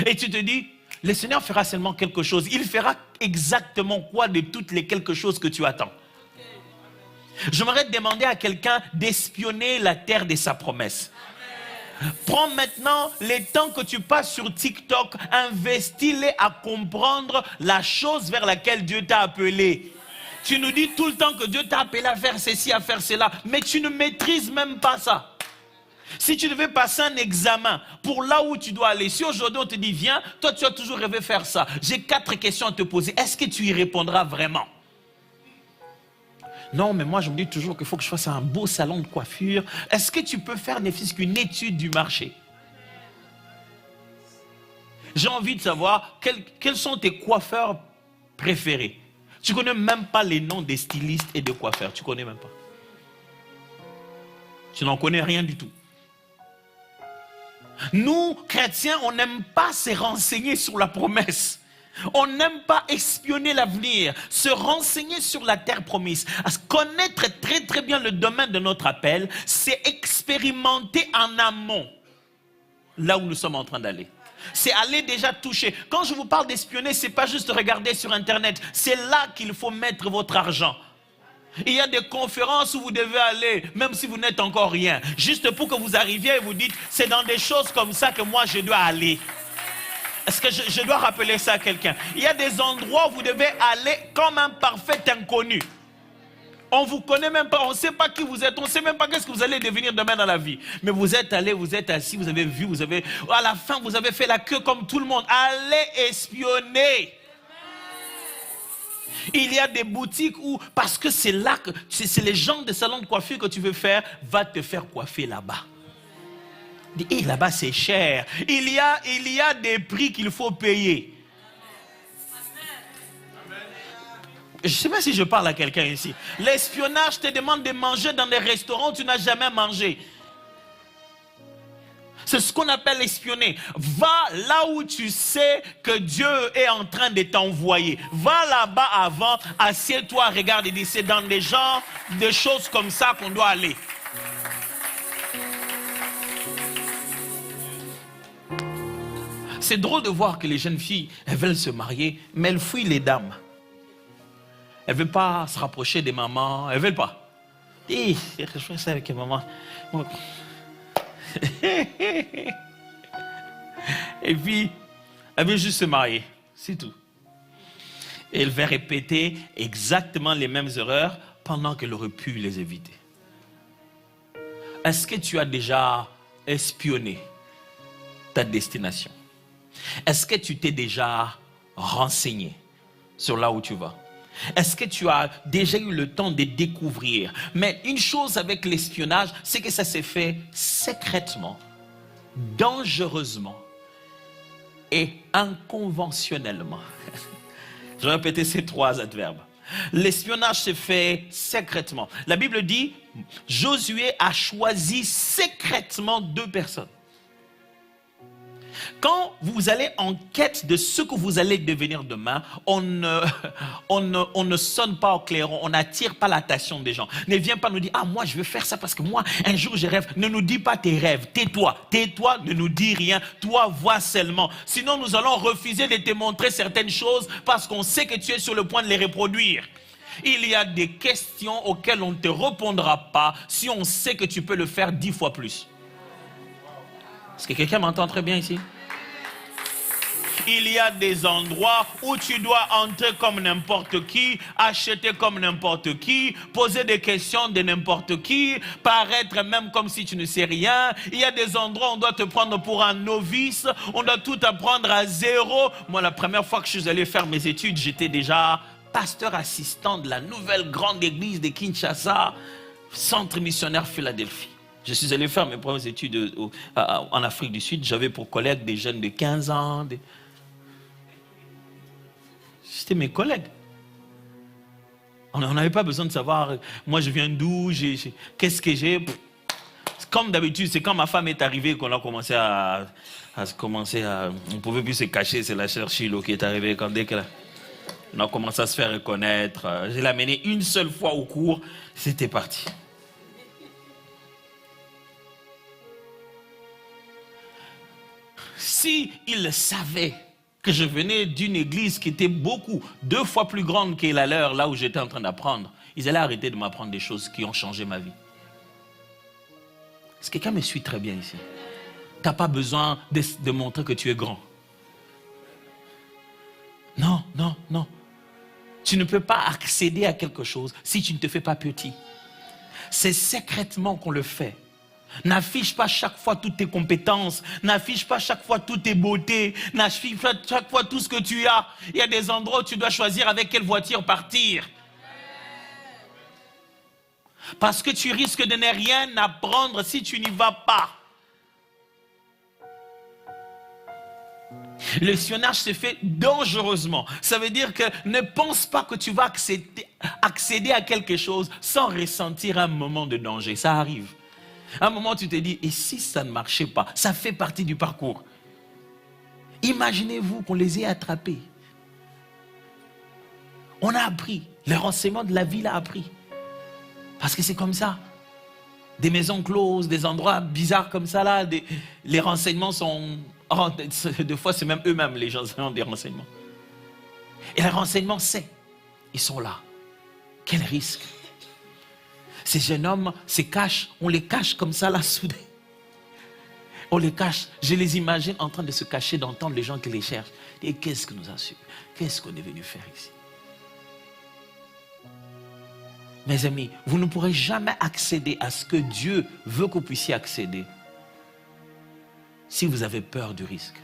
Et tu te dis, le Seigneur fera seulement quelque chose. Il fera exactement quoi de toutes les quelque chose que tu attends? J'aimerais demander à quelqu'un d'espionner la terre de sa promesse. Prends maintenant les temps que tu passes sur TikTok, investis-les à comprendre la chose vers laquelle Dieu t'a appelé. Tu nous dis tout le temps que Dieu t'a appelé à faire ceci, à faire cela, mais tu ne maîtrises même pas ça. Si tu devais passer un examen pour là où tu dois aller, si aujourd'hui on te dit viens, toi tu as toujours rêvé faire ça. J'ai 4 questions à te poser. Est-ce que tu y répondras vraiment? Non, mais moi je me dis toujours qu'il faut que je fasse un beau salon de coiffure. Est-ce que tu peux faire ne fût-ce qu'une étude du marché? J'ai envie de savoir quels sont tes coiffeurs préférés. Tu ne connais même pas les noms des stylistes et des coiffeurs. Tu ne connais même pas. Tu n'en connais rien du tout. Nous, chrétiens, on n'aime pas se renseigner sur la promesse. On n'aime pas espionner l'avenir, se renseigner sur la terre promise. Connaître très très bien le domaine de notre appel, c'est expérimenter en amont là où nous sommes en train d'aller. C'est aller déjà toucher. Quand je vous parle d'espionner, ce n'est pas juste regarder sur Internet. C'est là qu'il faut mettre votre argent. Il y a des conférences où vous devez aller, même si vous n'êtes encore rien. Juste pour que vous arriviez et vous dites, c'est dans des choses comme ça que moi je dois aller. Est-ce que je dois rappeler ça à quelqu'un? Il y a des endroits où vous devez aller comme un parfait inconnu. On ne vous connaît même pas, on ne sait pas qui vous êtes, on ne sait même pas qu'est-ce que vous allez devenir demain dans la vie. Mais vous êtes allé, vous êtes assis, vous avez vu, à la fin vous avez fait la queue comme tout le monde. Allez espionner. Il y a des boutiques où, parce que c'est là que, c'est les gens de salon de coiffure que tu veux faire, va te faire coiffer là-bas. Et là-bas c'est cher. Il y a des prix qu'il faut payer. Je ne sais pas si je parle à quelqu'un ici. L'espionnage te demande de manger dans des restaurants où tu n'as jamais mangé. C'est ce qu'on appelle espionner. Va là où tu sais que Dieu est en train de t'envoyer. Va là-bas avant, assieds-toi, regarde et dis, c'est dans des genres, des choses comme ça qu'on doit aller. C'est drôle de voir que les jeunes filles, elles veulent se marier, mais elles fuient les dames. Elles ne veulent pas se rapprocher des mamans, elles ne veulent pas. Je fais ça avec les mamans. Et puis, elle veut juste se marier, c'est tout. Et elle va répéter exactement les mêmes erreurs pendant qu'elle aurait pu les éviter. Est-ce que tu as déjà espionné ta destination? Est-ce que tu t'es déjà renseigné sur là où tu vas? Est-ce que tu as déjà eu le temps de découvrir? Mais une chose avec l'espionnage, c'est que ça s'est fait secrètement, dangereusement et inconventionnellement. Je vais répéter ces 3 adverbes. L'espionnage s'est fait secrètement. La Bible dit, Josué a choisi secrètement 2 personnes. Quand vous allez en quête de ce que vous allez devenir demain, on ne sonne pas au clairon, on n'attire pas l'attention des gens. Ne viens pas nous dire, ah moi je veux faire ça parce que moi un jour je rêve. Ne nous dis pas tes rêves, tais-toi, ne nous dis rien, toi vois seulement. Sinon nous allons refuser de te montrer certaines choses parce qu'on sait que tu es sur le point de les reproduire. Il y a des questions auxquelles on ne te répondra pas si on sait que tu peux le faire 10 fois plus. Est-ce que quelqu'un m'entend très bien ici? Il y a des endroits où tu dois entrer comme n'importe qui, acheter comme n'importe qui, poser des questions de n'importe qui, paraître même comme si tu ne sais rien. Il y a des endroits où on doit te prendre pour un novice, on doit tout apprendre à zéro. Moi, la première fois que je suis allé faire mes études, j'étais déjà pasteur assistant de la nouvelle grande église de Kinshasa, centre missionnaire Philadelphie. Je suis allé faire mes premières études en Afrique du Sud. J'avais pour collègues des jeunes de 15 ans. C'était mes collègues. On n'avait pas besoin de savoir, moi je viens d'où, qu'est-ce que j'ai. Comme d'habitude, c'est quand ma femme est arrivée qu'on a commencé à on ne pouvait plus se cacher, c'est la sœur Chilo qui est arrivée. Dès qu'on a commencé à se faire reconnaître, je l'ai amenée une seule fois au cours, c'était parti. Si ils savaient que je venais d'une église qui était 2 fois plus grande que la leur, là où j'étais en train d'apprendre, ils allaient arrêter de m'apprendre des choses qui ont changé ma vie. Est-ce que quelqu'un me suit très bien ici? Tu n'as pas besoin de montrer que tu es grand. Non, non, non. Tu ne peux pas accéder à quelque chose si tu ne te fais pas petit. C'est secrètement qu'on le fait. N'affiche pas chaque fois toutes tes compétences. N'affiche pas chaque fois toutes tes beautés. N'affiche pas chaque fois tout ce que tu as. Il y a des endroits où tu dois choisir avec quelle voiture partir. Parce que tu risques de ne rien apprendre si tu n'y vas pas. L'espionnage se fait dangereusement. Ça veut dire que ne pense pas que tu vas accéder à quelque chose sans ressentir un moment de danger. Ça arrive. À un moment, tu te dis, et si ça ne marchait pas? Ça fait partie du parcours. Imaginez-vous qu'on les ait attrapés. On a appris. Le renseignement de la ville a appris. Parce que c'est comme ça. Des maisons closes, des endroits bizarres comme ça, là, les renseignements sont... Des fois, c'est même eux-mêmes, les gens ont des renseignements. Et les renseignements, ils sont là. Quel risque? Ces jeunes hommes se cachent, on les cache comme ça, là, soudain. On les cache. Je les imagine en train de se cacher, d'entendre les gens qui les cherchent. Et qu'est-ce que nous a su? Qu'est-ce qu'on est venu faire ici? Mes amis, vous ne pourrez jamais accéder à ce que Dieu veut que vous puissiez accéder si vous avez peur du risque.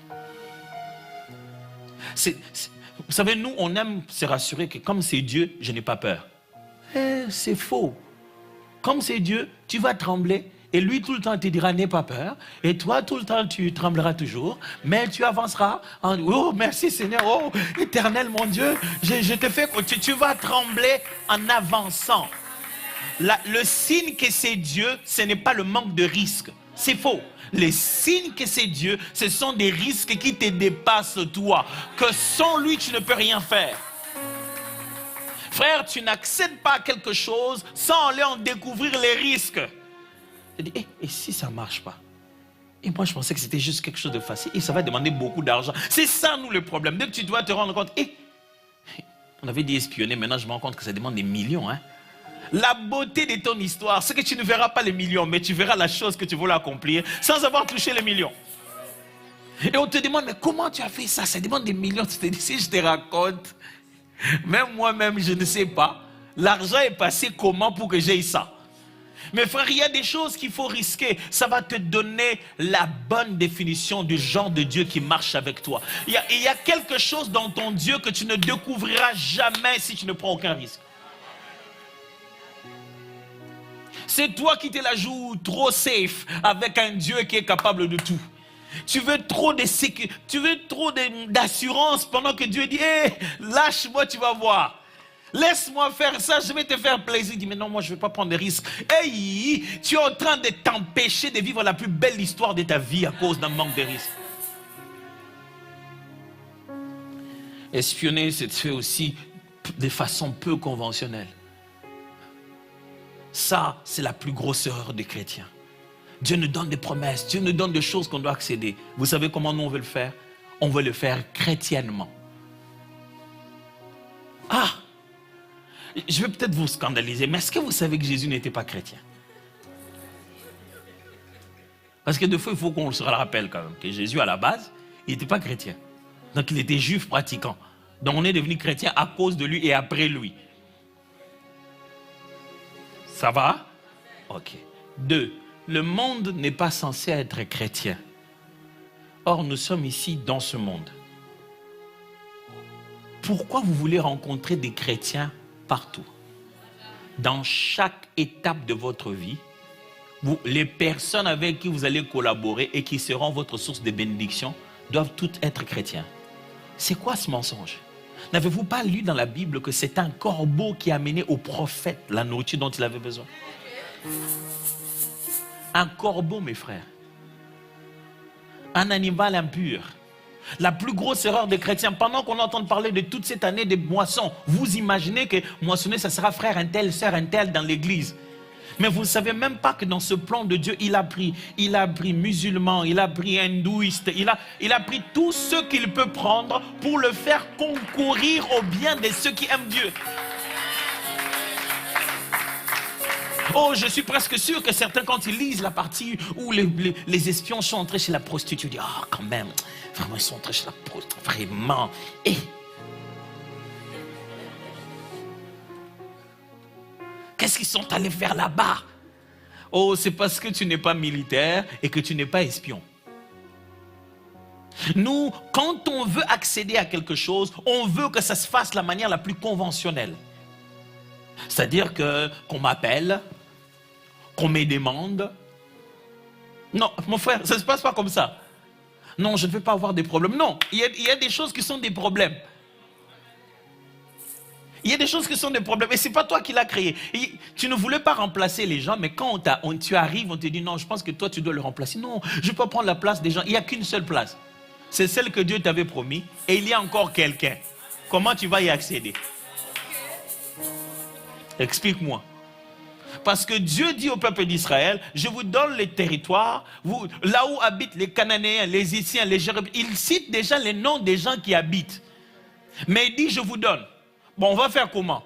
Vous savez, nous, on aime se rassurer que comme c'est Dieu, je n'ai pas peur. C'est faux. Comme c'est Dieu, tu vas trembler et lui tout le temps te dira n'aie pas peur et toi tout le temps tu trembleras toujours, mais tu avanceras en oh merci Seigneur, oh éternel mon Dieu, je te fais, tu vas trembler en avançant. Le signe que c'est Dieu, ce n'est pas le manque de risque, c'est faux. Les signes que c'est Dieu, ce sont des risques qui te dépassent toi, que sans lui tu ne peux rien faire. Frère, tu n'accèdes pas à quelque chose sans aller en découvrir les risques. Je dis, et si ça ne marche pas? Et moi, je pensais que c'était juste quelque chose de facile. Et ça va demander beaucoup d'argent. C'est ça, nous, le problème. Dès que tu dois te rendre compte, on avait dit espionner, maintenant je me rends compte que ça demande des millions. Hein? La beauté de ton histoire, c'est que tu ne verras pas les millions, mais tu verras la chose que tu veux accomplir sans avoir touché les millions. Et on te demande, mais comment tu as fait ça? Ça demande des millions. Tu te dis, si je te raconte... Même moi-même, je ne sais pas. L'argent est passé comment pour que j'aie ça? Mais frère, il y a des choses qu'il faut risquer. Ça va te donner la bonne définition du genre de Dieu qui marche avec toi. Il y a quelque chose dans ton Dieu que tu ne découvriras jamais si tu ne prends aucun risque. C'est toi qui te la joues trop safe avec un Dieu qui est capable de tout. Tu veux trop de sécurité, tu veux trop d'assurance pendant que Dieu dit hey, lâche-moi, tu vas voir. Laisse-moi faire ça, je vais te faire plaisir. Il dit mais non, moi je ne vais pas prendre de risques. Hey, tu es en train de t'empêcher de vivre la plus belle histoire de ta vie à cause d'un manque de risques. Espionner, c'est fait aussi de façon peu conventionnelle. Ça, c'est la plus grosse erreur des chrétiens. Dieu nous donne des promesses, Dieu nous donne des choses qu'on doit accéder. Vous savez comment nous on veut le faire? On veut le faire chrétiennement. Ah! Je vais peut-être vous scandaliser, mais est-ce que vous savez que Jésus n'était pas chrétien? Parce que des fois, il faut qu'on se rappelle quand même que Jésus, à la base, il n'était pas chrétien. Donc, il était juif pratiquant. Donc, on est devenu chrétien à cause de lui et après lui. Ça va? Ok. 2. Le monde n'est pas censé être chrétien. Or, nous sommes ici dans ce monde. Pourquoi vous voulez rencontrer des chrétiens partout? Dans chaque étape de votre vie, les personnes avec qui vous allez collaborer et qui seront votre source de bénédiction doivent toutes être chrétiens. C'est quoi ce mensonge? N'avez-vous pas lu dans la Bible que c'est un corbeau qui a amené au prophète la nourriture dont il avait besoin? Un corbeau, mes frères. Un animal impur. La plus grosse erreur des chrétiens, pendant qu'on entend parler de toute cette année de moissons, vous imaginez que moissonner, ça sera frère un tel, sœur un tel dans l'église. Mais vous ne savez même pas que dans ce plan de Dieu, il a pris musulmans, il a pris hindouistes, il a pris tout ce qu'il peut prendre pour le faire concourir au bien de ceux qui aiment Dieu. Oh, je suis presque sûr que certains, quand ils lisent la partie où les espions sont entrés chez la prostituée, ils disent, ah, quand même, vraiment, ils sont entrés chez la prostituée, vraiment. Et qu'est-ce qu'ils sont allés faire là-bas? Oh, c'est parce que tu n'es pas militaire et que tu n'es pas espion. Nous, quand on veut accéder à quelque chose, on veut que ça se fasse de la manière la plus conventionnelle. C'est-à-dire qu'on m'appelle, qu'on me demande. Non, mon frère, ça ne se passe pas comme ça. Non, je ne vais pas avoir des problèmes. Non, il y a des choses qui sont des problèmes. Il y a des choses qui sont des problèmes. Et ce n'est pas toi qui l'as créé. Tu ne voulais pas remplacer les gens, mais quand tu arrives, on te dit non, je pense que toi, tu dois le remplacer. Non, je ne peux pas prendre la place des gens. Il n'y a qu'une seule place. C'est celle que Dieu t'avait promis. Et il y a encore quelqu'un. Comment tu vas y accéder? Explique-moi. Parce que Dieu dit au peuple d'Israël, je vous donne les territoires, là où habitent les Cananéens, les Hittiens, les Jérémiens. Il cite déjà les noms des gens qui habitent. Mais il dit, je vous donne. Bon, on va faire comment?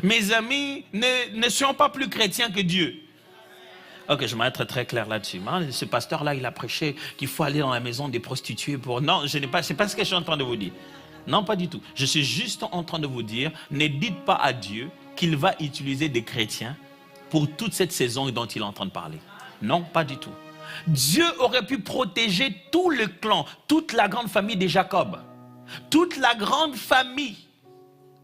Mes amis, ne soyons pas plus chrétiens que Dieu. Ok, je vais être très clair là-dessus. Ce pasteur-là, il a prêché qu'il faut aller dans la maison des prostituées pour... Non, c'est pas ce que je suis en train de vous dire. Non, pas du tout. Je suis juste en train de vous dire, ne dites pas à Dieu qu'il va utiliser des chrétiens pour toute cette saison dont il est en train de parler. Non, pas du tout. Dieu aurait pu protéger tout le clan, toute la grande famille de Jacob. Toute la grande famille.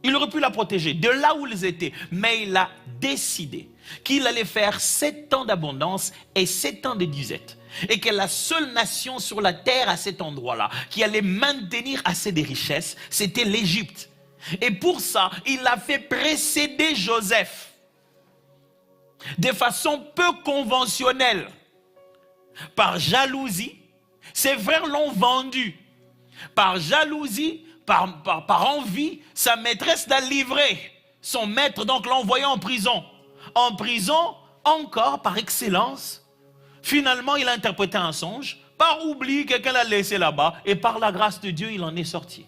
Il aurait pu la protéger de là où ils étaient. Mais il a décidé qu'il allait faire 7 ans d'abondance et 7 ans de disette. Et que la seule nation sur la terre à cet endroit-là qui allait maintenir assez de richesses, c'était l'Égypte. Et pour ça, il a fait précéder Joseph de façon peu conventionnelle. Par jalousie, ses frères l'ont vendu. Par jalousie, par envie, sa maîtresse l'a livré. Son maître donc l'a envoyé en prison. En prison, encore par excellence, finalement il a interprété un songe. Par oubli, quelqu'un l'a laissé là-bas. Et par la grâce de Dieu, il en est sorti.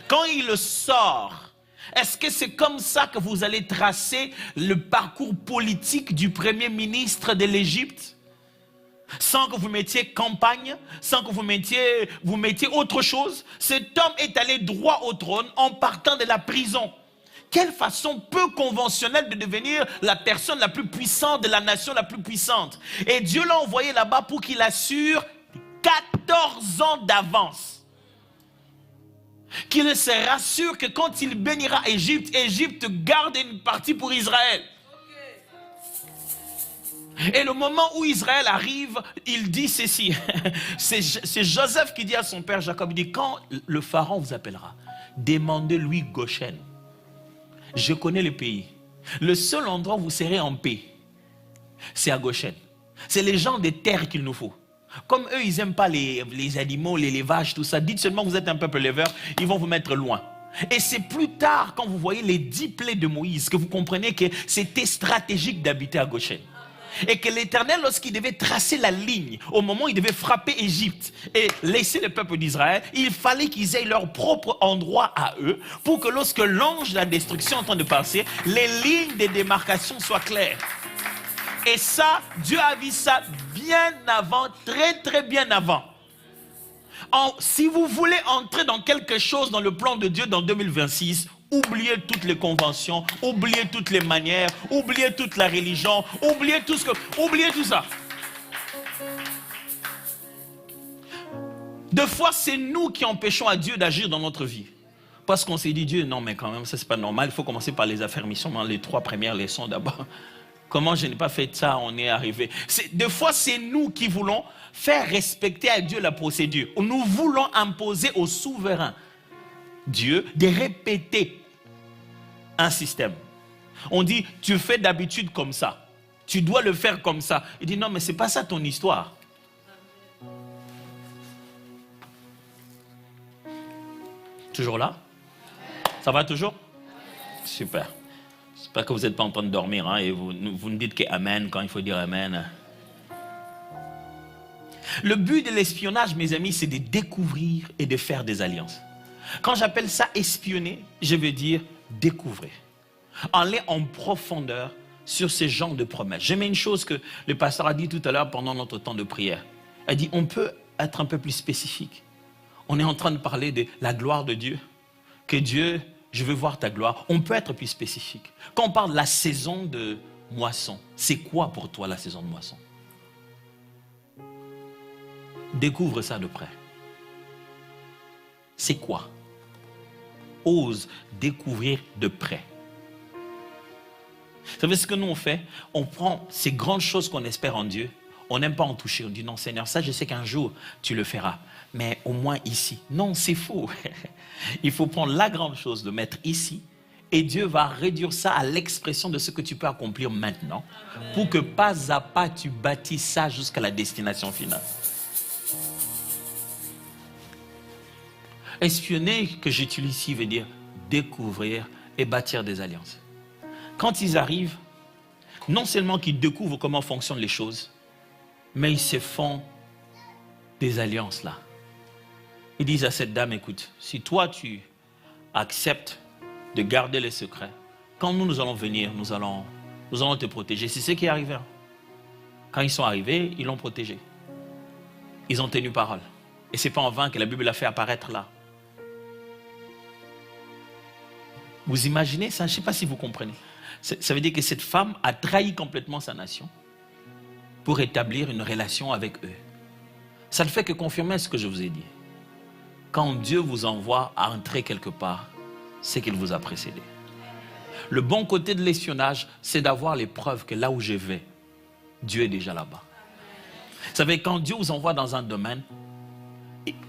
Quand il sort, est-ce que c'est comme ça que vous allez tracer le parcours politique du premier ministre de l'Égypte? Sans que vous mettiez campagne, sans que vous mettiez autre chose. Cet homme est allé droit au trône en partant de la prison. Quelle façon peu conventionnelle de devenir la personne la plus puissante de la nation la plus puissante. Et Dieu l'a envoyé là-bas pour qu'il assure 14 ans d'avance. Qu'il se rassure que quand il bénira Égypte, Égypte garde une partie pour Israël. Et le moment où Israël arrive, il dit ceci. C'est Joseph qui dit à son père Jacob, il dit, quand le pharaon vous appellera, demandez-lui Goshen. Je connais le pays. Le seul endroit où vous serez en paix, c'est à Goshen. C'est les gens des terres qu'il nous faut. Comme eux, ils n'aiment pas les animaux, les élevages, tout ça. Dites seulement que vous êtes un peuple éleveur, ils vont vous mettre loin. Et c'est plus tard, quand vous voyez les 10 plaies de Moïse, que vous comprenez que c'était stratégique d'habiter à Goshen. Et que l'Éternel, lorsqu'il devait tracer la ligne, au moment où il devait frapper Égypte et laisser le peuple d'Israël, il fallait qu'ils aient leur propre endroit à eux, pour que lorsque l'ange de la destruction est en train de passer, les lignes de démarcation soient claires. Et ça, Dieu a vu ça bien avant, très très bien avant. Si vous voulez entrer dans quelque chose dans le plan de Dieu dans 2026, oubliez toutes les conventions, oubliez toutes les manières, oubliez toute la religion, oubliez tout ça. Des fois, c'est nous qui empêchons à Dieu d'agir dans notre vie. Parce qu'on s'est dit, Dieu, non mais quand même, ça c'est pas normal, il faut commencer par les affermissements, les 3 premières leçons d'abord. Comment je n'ai pas fait ça, on est arrivé. Des fois, c'est nous qui voulons faire respecter à Dieu la procédure. Nous voulons imposer au souverain Dieu de répéter un système. On dit, tu fais d'habitude comme ça. Tu dois le faire comme ça. Il dit, non, mais ce n'est pas ça ton histoire. Toujours là? Ça va toujours? Super. J'espère que vous n'êtes pas en train de dormir hein, et vous nous dites que Amen quand il faut dire Amen. Le but de l'espionnage, mes amis, c'est de découvrir et de faire des alliances. Quand j'appelle ça espionner, je veux dire découvrir. Aller en profondeur sur ces genres de promesses. J'aime une chose que le pasteur a dit tout à l'heure pendant notre temps de prière. Il a dit, on peut être un peu plus spécifique. On est en train de parler de la gloire de Dieu. Que Dieu, je veux voir ta gloire. On peut être plus spécifique. Quand on parle de la saison de moisson, c'est quoi pour toi la saison de moisson? Découvre ça de près. C'est quoi? Ose découvrir de près. Vous savez ce que nous on fait? On prend ces grandes choses qu'on espère en Dieu. On n'aime pas en toucher. On dit non Seigneur, ça je sais qu'un jour tu le feras. Mais au moins ici. Non, c'est faux. Il faut prendre la grande chose, de mettre ici. Et Dieu va réduire ça à l'expression de ce que tu peux accomplir maintenant. Pour que pas à pas tu bâtisses ça jusqu'à la destination finale. Espionner, que j'utilise ici, veut dire découvrir et bâtir des alliances. Quand ils arrivent, non seulement qu'ils découvrent comment fonctionnent les choses, mais ils se font des alliances là. Ils disent à cette dame, écoute, si toi tu acceptes de garder les secrets, quand nous allons venir, nous allons te protéger. C'est ce qui est arrivé. Quand ils sont arrivés, ils l'ont protégé. Ils ont tenu parole. Et ce n'est pas en vain que la Bible l'a fait apparaître là. Vous imaginez ça? Je ne sais pas si vous comprenez. Ça veut dire que cette femme a trahi complètement sa nation pour établir une relation avec eux. Ça ne fait que confirmer ce que je vous ai dit. Quand Dieu vous envoie à entrer quelque part, c'est qu'il vous a précédé. Le bon côté de l'espionnage, c'est d'avoir les preuves que là où je vais, Dieu est déjà là-bas. Vous savez, quand Dieu vous envoie dans un domaine,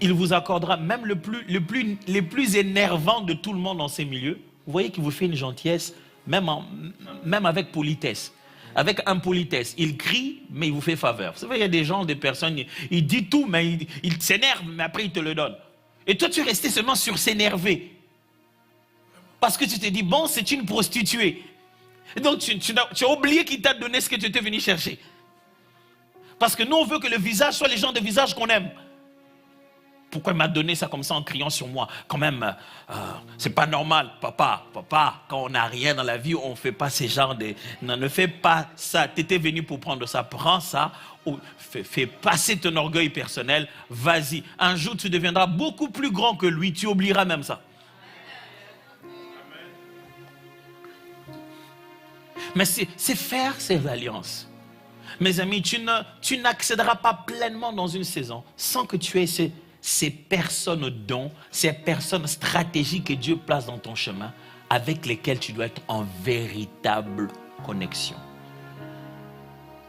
il vous accordera même les plus énervants de tout le monde dans ces milieux. Vous voyez qu'il vous fait une gentillesse, même avec politesse. Avec impolitesse. Il crie, mais il vous fait faveur. Vous savez, il y a des gens, des personnes, ils disent tout, mais ils s'énervent, mais après ils te le donnent. Et toi, tu es resté seulement sur s'énerver. Parce que tu te dis, bon, c'est une prostituée. Et donc, tu as oublié qu'il t'a donné ce que tu étais venu chercher. Parce que nous, on veut que le visage soit les gens de visage qu'on aime. Pourquoi il m'a donné ça comme ça en criant sur moi? Quand même, c'est pas normal. Papa, quand on n'a rien dans la vie, on ne fait pas ces genres de... Non, ne fais pas ça. Tu étais venu pour prendre ça. Prends ça. Fais passer ton orgueil personnel. Vas-y. Un jour, tu deviendras beaucoup plus grand que lui. Tu oublieras même ça. Mais c'est faire ces alliances. Mes amis, tu n'accéderas pas pleinement dans une saison sans que tu aies ces personnes dons, ces personnes stratégiques que Dieu place dans ton chemin, avec lesquelles tu dois être en véritable connexion.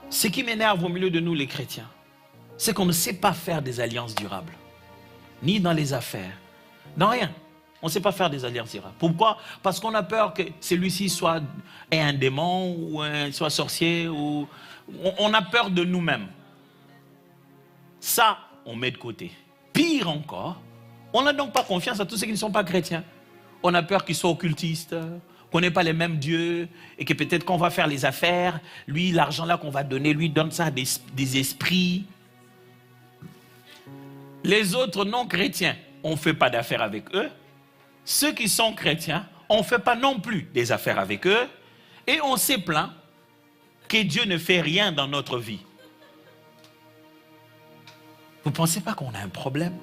Ce qui m'énerve au milieu de nous les chrétiens, c'est qu'on ne sait pas faire des alliances durables. Ni dans les affaires, dans rien. On ne sait pas faire des alliances durables. Pourquoi? Parce qu'on a peur que celui-ci soit un démon, ou soit sorcier, ou... On a peur de nous-mêmes. Ça, on met de côté. Pire encore, on n'a donc pas confiance à tous ceux qui ne sont pas chrétiens. On a peur qu'ils soient occultistes, qu'on n'ait pas les mêmes dieux, et que peut-être qu'on va faire les affaires, lui, l'argent là qu'on va donner, lui donne ça à des esprits. Les autres non chrétiens, on ne fait pas d'affaires avec eux. Ceux qui sont chrétiens, on ne fait pas non plus des affaires avec eux. Et on s'est plaint que Dieu ne fait rien dans notre vie. Vous ne pensez pas qu'on a un problème?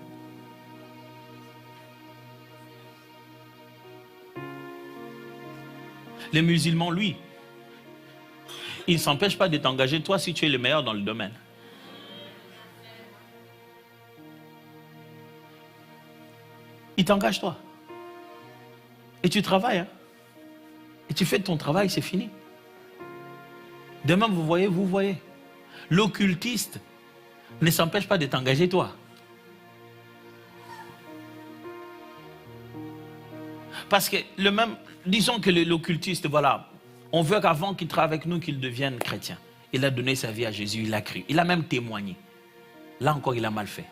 Les musulmans, lui, ils ne s'empêchent pas de t'engager toi si tu es le meilleur dans le domaine. Ils t'engagent toi. Et tu travailles. Hein? Et tu fais ton travail, c'est fini. Demain, vous voyez. L'occultiste ne s'empêche pas de t'engager toi. Parce que disons que l'occultiste, voilà, on veut qu'avant qu'il travaille avec nous, qu'il devienne chrétien. Il a donné sa vie à Jésus, il a cru. Il a même témoigné. Là encore, il a mal fait.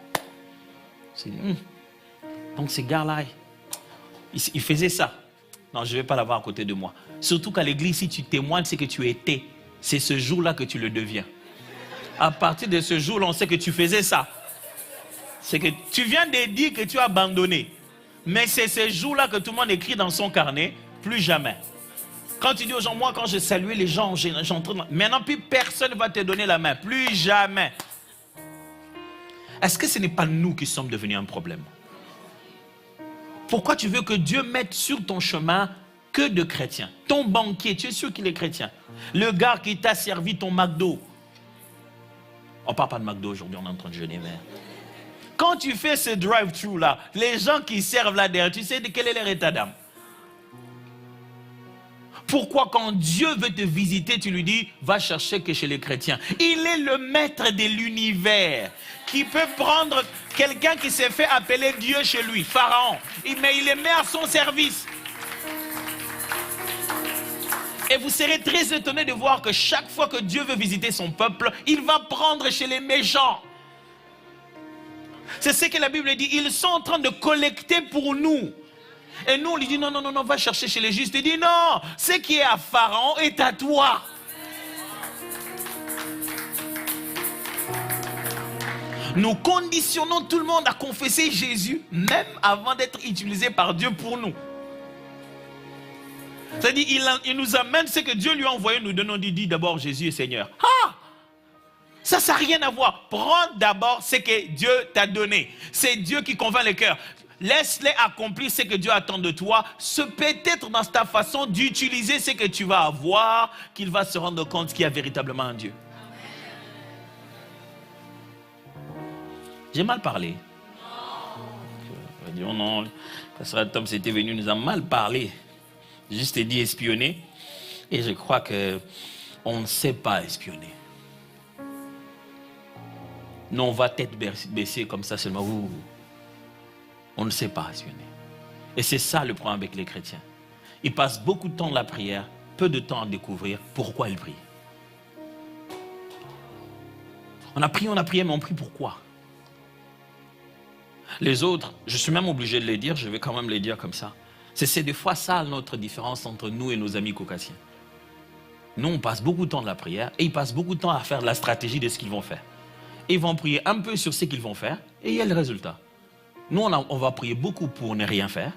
Donc ces gars-là, ils faisaient ça. non, je ne vais pas l'avoir à côté de moi. Surtout qu'à l'église, si tu témoignes, c'est que tu étais. C'est ce jour-là que tu le deviens. À partir de ce jour-là, on sait que tu faisais ça. C'est que tu viens de dire que tu as abandonné. Mais c'est ce jour-là que tout le monde écrit dans son carnet, plus jamais. Quand tu dis aux gens, moi quand je saluais les gens, j'entrais dans... Maintenant, plus personne ne va te donner la main. Plus jamais. Est-ce que ce n'est pas nous qui sommes devenus un problème? Pourquoi tu veux que Dieu mette sur ton chemin que de chrétiens? Ton banquier, tu es sûr qu'il est chrétien. Le gars qui t'a servi ton McDo. On ne parle pas de McDo aujourd'hui, on est en train de jeûner. Mais... Quand tu fais ce drive-thru là, les gens qui servent là-dedans, tu sais de quel est leur état d'âme? Pourquoi quand Dieu veut te visiter, tu lui dis, va chercher que chez les chrétiens? Il est le maître de l'univers qui peut prendre quelqu'un qui s'est fait appeler Dieu chez lui, Pharaon, mais il le met à son service. Et vous serez très étonné de voir que chaque fois que Dieu veut visiter son peuple, il va prendre chez les méchants. C'est ce que la Bible dit, ils sont en train de collecter pour nous. Et nous, on lui dit, non, va chercher chez les justes. Il dit, non, ce qui est à Pharaon est à toi. Nous conditionnons tout le monde à confesser Jésus, même avant d'être utilisé par Dieu pour nous. C'est-à-dire, il nous amène ce que Dieu lui a envoyé, nous donnons, dit d'abord Jésus est Seigneur. Ah! Ça n'a rien à voir. Prends d'abord ce que Dieu t'a donné. C'est Dieu qui convainc le cœur. Laisse-les accomplir ce que Dieu attend de toi. C'est peut-être dans ta façon d'utiliser ce que tu vas avoir qu'il va se rendre compte qu'il y a véritablement un Dieu. J'ai mal parlé. Non. Non, Pasteur Tom c'était venu, nous a mal parlé. Juste dit espionner. Et je crois qu'on ne sait pas espionner. Nous, on va tête baissée comme ça seulement. On ne sait pas espionner. Et c'est ça le problème avec les chrétiens. Ils passent beaucoup de temps dans la prière, peu de temps à découvrir pourquoi ils prient. On a prié, mais on prie pourquoi? Les autres, je suis même obligé de les dire, je vais quand même les dire comme ça. C'est des fois ça notre différence entre nous et nos amis caucasiens. Nous, on passe beaucoup de temps dans la prière et ils passent beaucoup de temps à faire la stratégie de ce qu'ils vont faire. Et ils vont prier un peu sur ce qu'ils vont faire et il y a le résultat. Nous, on va prier beaucoup pour ne rien faire.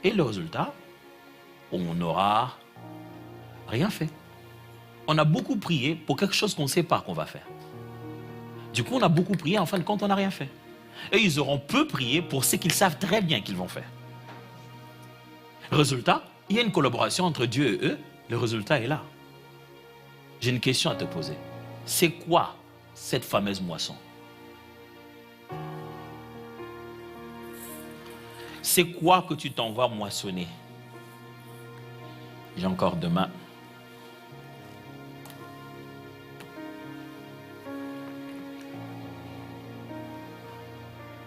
Et le résultat, on n'aura rien fait. On a beaucoup prié pour quelque chose qu'on ne sait pas qu'on va faire. Du coup, on a beaucoup prié, en fin de compte, on n'a rien fait. Et ils auront peu prié pour ce qu'ils savent très bien qu'ils vont faire. Résultat, il y a une collaboration entre Dieu et eux. Le résultat est là. J'ai une question à te poser. C'est quoi cette fameuse moisson? C'est quoi que tu t'en vas moissonner? J'ai encore demain.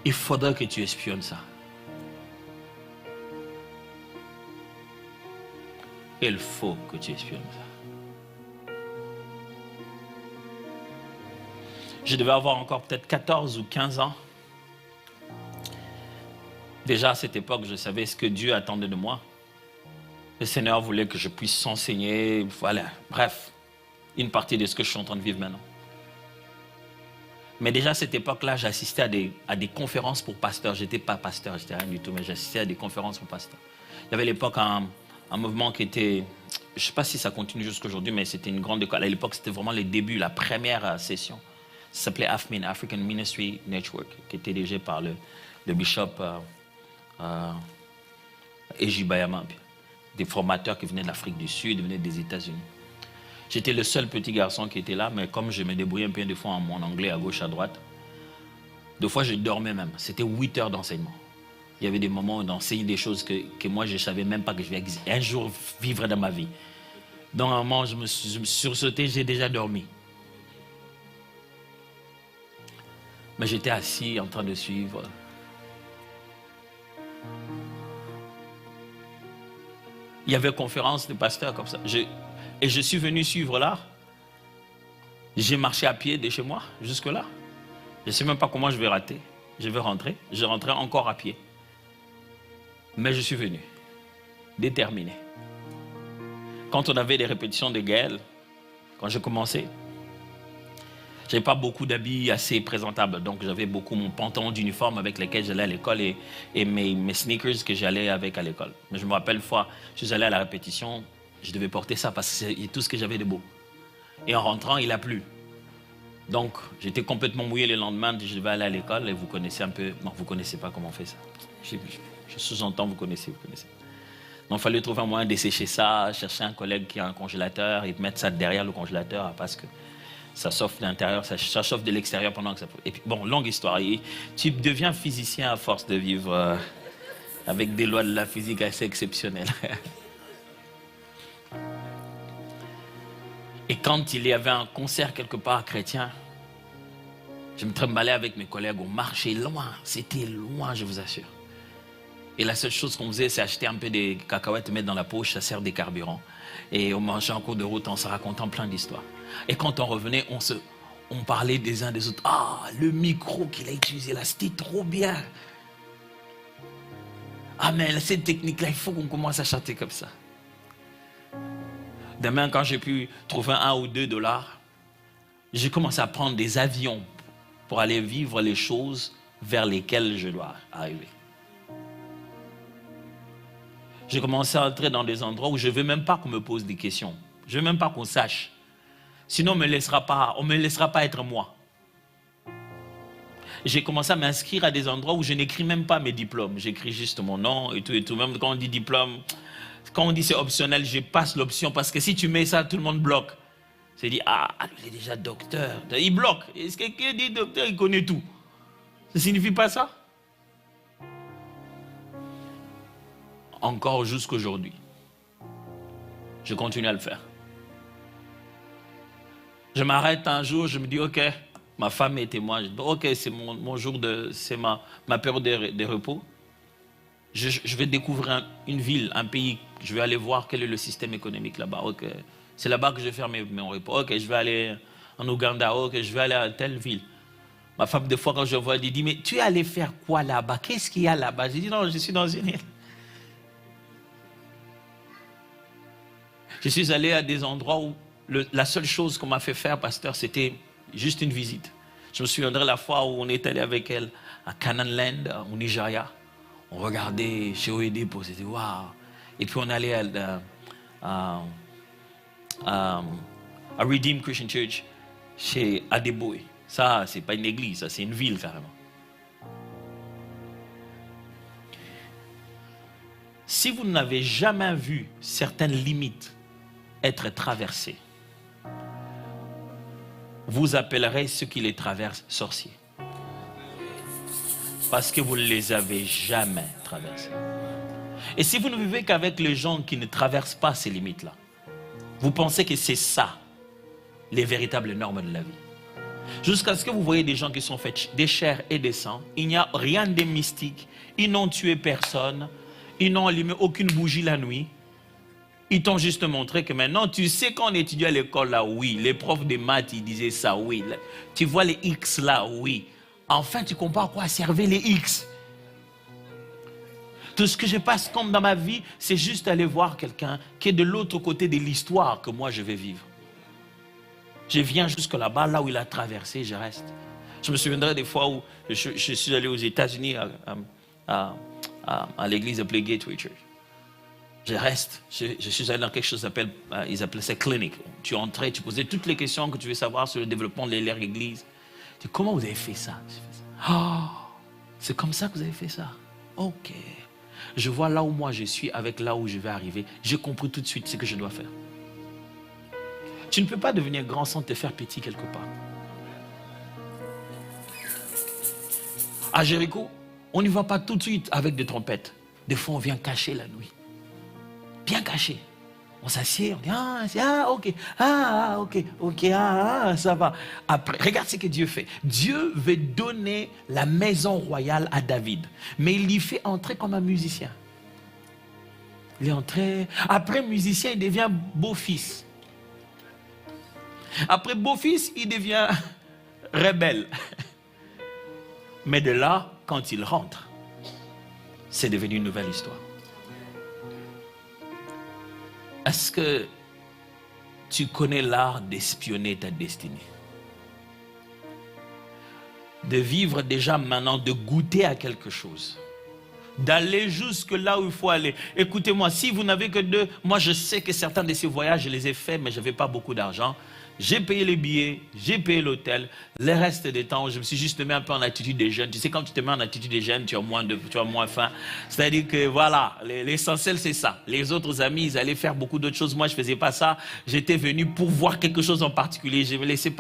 Il faudrait que tu espionnes ça. Il faut que tu espionnes ça. Je devais avoir encore peut-être 14 ou 15 ans. Déjà à cette époque, je savais ce que Dieu attendait de moi. Le Seigneur voulait que je puisse s'enseigner, voilà, bref, une partie de ce que je suis en train de vivre maintenant. Mais déjà à cette époque-là, j'assistais à des conférences pour pasteurs. Je n'étais pas pasteur, je n'étais rien du tout, mais j'assistais à des conférences pour pasteurs. Il y avait à l'époque un mouvement qui était, je ne sais pas si ça continue jusqu'à aujourd'hui, mais c'était une grande école. À l'époque, c'était vraiment les débuts, la première session. Ça s'appelait AFMIN, African Ministry Network, qui était dirigé par le bishop Eji Bayama, des formateurs qui venaient de l'Afrique du Sud, venaient des États-Unis. J'étais le seul petit garçon qui était là, mais comme je me débrouillais un peu des fois en mon anglais à gauche, à droite, des fois je dormais même. C'était 8 heures d'enseignement. Il y avait des moments où on enseignait des choses que moi je ne savais même pas que je vais un jour vivre dans ma vie. Donc à un moment, je me suis sursauté, j'ai déjà dormi. Mais j'étais assis en train de suivre. Il y avait conférence de pasteurs comme ça. Et je suis venu suivre là. J'ai marché à pied de chez moi jusque là. Je ne sais même pas comment je vais rater. Je vais rentrer. Je rentrais encore à pied. Mais je suis venu. Déterminé. quand on avait des répétitions de Gaël, quand je commençais, je n'avais pas beaucoup d'habits assez présentables. Donc, j'avais beaucoup mon pantalon d'uniforme avec lequel j'allais à l'école et mes sneakers que j'allais avec à l'école. Mais je me rappelle une fois, je suis allé à la répétition, je devais porter ça parce que c'est tout ce que j'avais de beau. Et en rentrant, il a plu. Donc, j'étais complètement mouillé le lendemain, je devais aller à l'école et vous connaissez un peu... Non, vous ne connaissez pas comment on fait ça. Je sous-entends, vous connaissez. Donc, il fallait trouver un moyen de sécher ça, chercher un collègue qui a un congélateur et mettre ça derrière le congélateur parce que ça chauffe de l'intérieur, ça chauffe de l'extérieur pendant que ça... Et puis, bon, longue histoire. Et tu deviens physicien à force de vivre avec des lois de la physique assez exceptionnelles. Et quand il y avait un concert quelque part chrétien, je me trimballais avec mes collègues, on marchait loin, c'était loin, je vous assure. Et la seule chose qu'on faisait, c'est acheter un peu des cacahuètes, mettre dans la poche, ça sert des carburants. Et on mangeait en cours de route en se racontant plein d'histoires. Et quand on revenait, on parlait des uns des autres. Ah, le micro qu'il a utilisé là, c'était trop bien. Ah, mais cette technique-là, il faut qu'on commence à chanter comme ça. Demain, quand j'ai pu trouver 1 ou 2 dollars, j'ai commencé à prendre des avions pour aller vivre les choses vers lesquelles je dois arriver. J'ai commencé à entrer dans des endroits où je ne veux même pas qu'on me pose des questions. Je ne veux même pas qu'on sache. Sinon, on ne me laissera pas être moi. J'ai commencé à m'inscrire à des endroits où je n'écris même pas mes diplômes. J'écris juste mon nom et tout et tout. Même quand on dit diplôme, quand on dit c'est optionnel, je passe l'option parce que si tu mets ça, tout le monde bloque. C'est dit, ah, il est déjà docteur. Il bloque. Est-ce que quelqu'un dit docteur, il connaît tout? Ça ne signifie pas ça? Encore jusqu'aujourd'hui, je continue à le faire. Je m'arrête un jour, je me dis, ok, ma femme est témoin. Je dis, ok, c'est mon jour c'est ma période de repos. Je vais découvrir une ville, un pays. Je vais aller voir quel est le système économique là-bas. Ok, c'est là-bas que je vais faire mon repos. Ok, je vais aller en Ouganda. Ok, je vais aller à telle ville. Ma femme, des fois, quand je vois, elle dit, mais tu es allé faire quoi là-bas? Qu'est-ce qu'il y a là-bas? J'ai dit, non, je suis dans une île. Je suis allé à des endroits où la seule chose qu'on m'a fait faire, pasteur, c'était juste une visite. Je me souviendrai la fois où on est allé avec elle à Canaan Land, au Nigeria. On regardait chez Oedipo, c'était waouh. Et puis on allait à Redeemed Christian Church chez Adeboye. Ça, c'est pas une église, ça, c'est une ville carrément. Si vous n'avez jamais vu certaines limites être traversées, vous appellerez ceux qui les traversent sorciers. Parce que vous ne les avez jamais traversés. Et si vous ne vivez qu'avec les gens qui ne traversent pas ces limites-là, vous pensez que c'est ça, les véritables normes de la vie. Jusqu'à ce que vous voyez des gens qui sont faits des chairs et des sangs, il n'y a rien de mystique, ils n'ont tué personne, ils n'ont allumé aucune bougie la nuit. Ils t'ont juste montré que maintenant, tu sais quand on étudiait à l'école là, oui, les profs de maths, ils disaient ça, oui. Tu vois les X là, oui. Enfin, tu comprends à quoi servaient les X. Tout ce que je passe comme dans ma vie, c'est juste aller voir quelqu'un qui est de l'autre côté de l'histoire que moi je vais vivre. Je viens jusque là-bas, là où il a traversé, je reste. Je me souviendrai des fois où je suis allé aux États-Unis à l'église de Play Gateway Church. Je reste. Je suis allé dans quelque chose qu'ils ils appelaient ça clinique. Tu entrais, tu posais toutes les questions que tu veux savoir sur le développement de leur église. Tu dis, comment vous avez fait ça? Oh, c'est comme ça que vous avez fait ça? Ok. Je vois là où moi je suis avec là où je vais arriver. J'ai compris tout de suite ce que je dois faire. Tu ne peux pas devenir grand sans te faire petit quelque part. À Jéricho, on n'y va pas tout de suite avec des trompettes. Des fois, on vient cacher la nuit. Bien caché. On s'assied, on dit, ok, ça va. Après, regarde ce que Dieu fait. Dieu veut donner la maison royale à David, mais il l'y fait entrer comme un musicien. Il est entré, après musicien, il devient beau-fils. Après beau-fils, il devient rebelle. Mais de là, quand il rentre, c'est devenu une nouvelle histoire. Est-ce que tu connais l'art d'espionner ta destinée. De vivre déjà maintenant, de goûter à quelque chose. D'aller jusque là où il faut aller. Écoutez-moi, si vous n'avez que deux, moi je sais que certains de ces voyages, je les ai faits, mais je n'avais pas beaucoup d'argent. J'ai payé les billets, j'ai payé l'hôtel. Le reste des temps, je me suis juste mis un peu en attitude des jeunes. Tu sais, quand tu te mets en attitude des jeunes, tu as moins faim. C'est-à-dire que voilà, l'essentiel c'est ça. Les autres amis, ils allaient faire beaucoup d'autres choses. Moi, je ne faisais pas ça. J'étais venu pour voir quelque chose en particulier. Je ne me laissais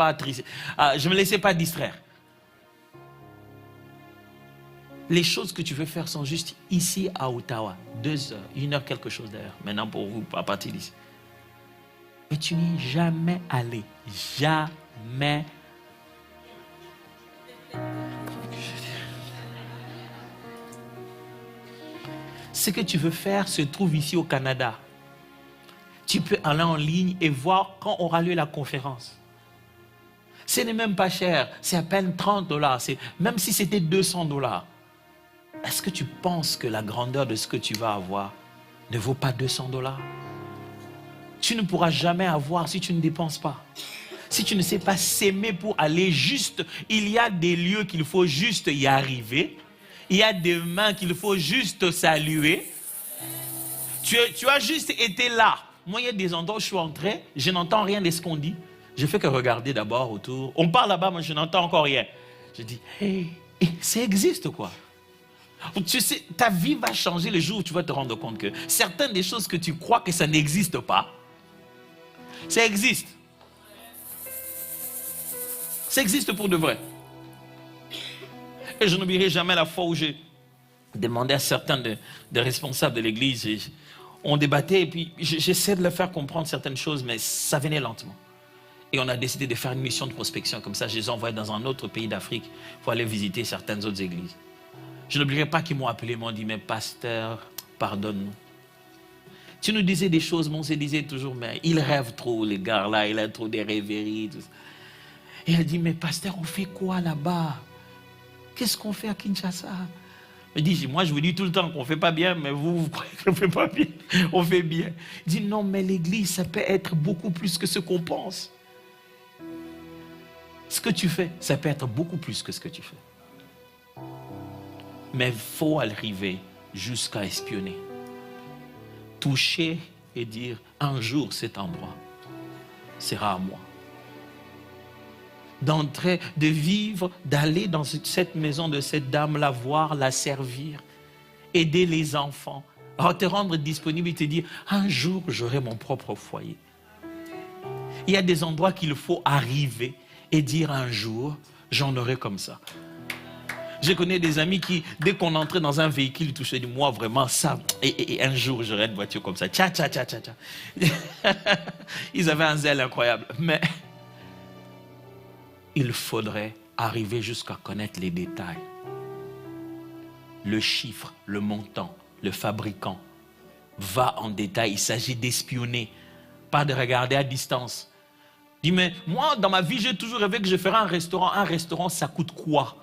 pas distraire. Les choses que tu veux faire sont juste ici à Ottawa. 2 heures, 1 heure quelque chose d'ailleurs. Maintenant pour vous, à partir d'ici. Mais tu n'y es jamais allé. Jamais. Ce que tu veux faire se trouve ici au Canada. Tu peux aller en ligne et voir quand aura lieu la conférence. Ce n'est même pas cher. C'est à peine $30. Même si c'était $200. Est-ce que tu penses que la grandeur de ce que tu vas avoir ne vaut pas $200? Tu ne pourras jamais avoir si tu ne dépenses pas. Si tu ne sais pas s'aimer pour aller juste, il y a des lieux qu'il faut juste y arriver. Il y a des mains qu'il faut juste saluer. Tu as juste été là. Moi, il y a des endroits où je suis entré, je n'entends rien de ce qu'on dit. Je fais que regarder d'abord autour. On parle là-bas, moi je n'entends encore rien. Je dis, hey, ça existe quoi? Tu sais, ta vie va changer le jour où tu vas te rendre compte que certaines des choses que tu crois que ça n'existe pas, ça existe. Ça existe pour de vrai. Et je n'oublierai jamais la fois où j'ai demandé à certains des responsables de l'église, on débattait et puis j'essaie de leur faire comprendre certaines choses, mais ça venait lentement. Et on a décidé de faire une mission de prospection comme ça. Je les ai envoyés dans un autre pays d'Afrique pour aller visiter certaines autres églises. Je n'oublierai pas qu'ils m'ont appelé, m'ont dit, mais pasteur, pardonne-nous. Tu nous disais des choses, mais on se disait toujours, mais ils rêvent trop, les gars là, il a trop des rêveries. Tout ça. Et elle dit, mais pasteur, on fait quoi là-bas? Qu'est-ce qu'on fait à Kinshasa? Elle dit, moi je vous dis tout le temps qu'on ne fait pas bien, mais vous croyez qu'on ne fait pas bien? On fait bien. Il dit, non, mais l'église, ça peut être beaucoup plus que ce qu'on pense. Ce que tu fais, ça peut être beaucoup plus que ce que tu fais. Mais il faut arriver jusqu'à espionner. Toucher et dire, un jour cet endroit sera à moi. D'entrer, de vivre, d'aller dans cette maison de cette dame-là, voir, la servir, aider les enfants, te rendre disponible et te dire, un jour j'aurai mon propre foyer. Il y a des endroits qu'il faut arriver et dire un jour, j'en aurai comme ça. Je connais des amis qui, dès qu'on entrait dans un véhicule, ils touchaient du moi vraiment ça. Et un jour, j'aurai une voiture comme ça. Tcha, tcha, tcha, tcha, tcha. Ils avaient un zèle incroyable. Mais il faudrait arriver jusqu'à connaître les détails. Le chiffre, le montant, le fabricant. Va en détail. Il s'agit d'espionner, pas de regarder à distance. Dis, mais moi, dans ma vie, j'ai toujours rêvé que je ferais un restaurant. Un restaurant, ça coûte quoi?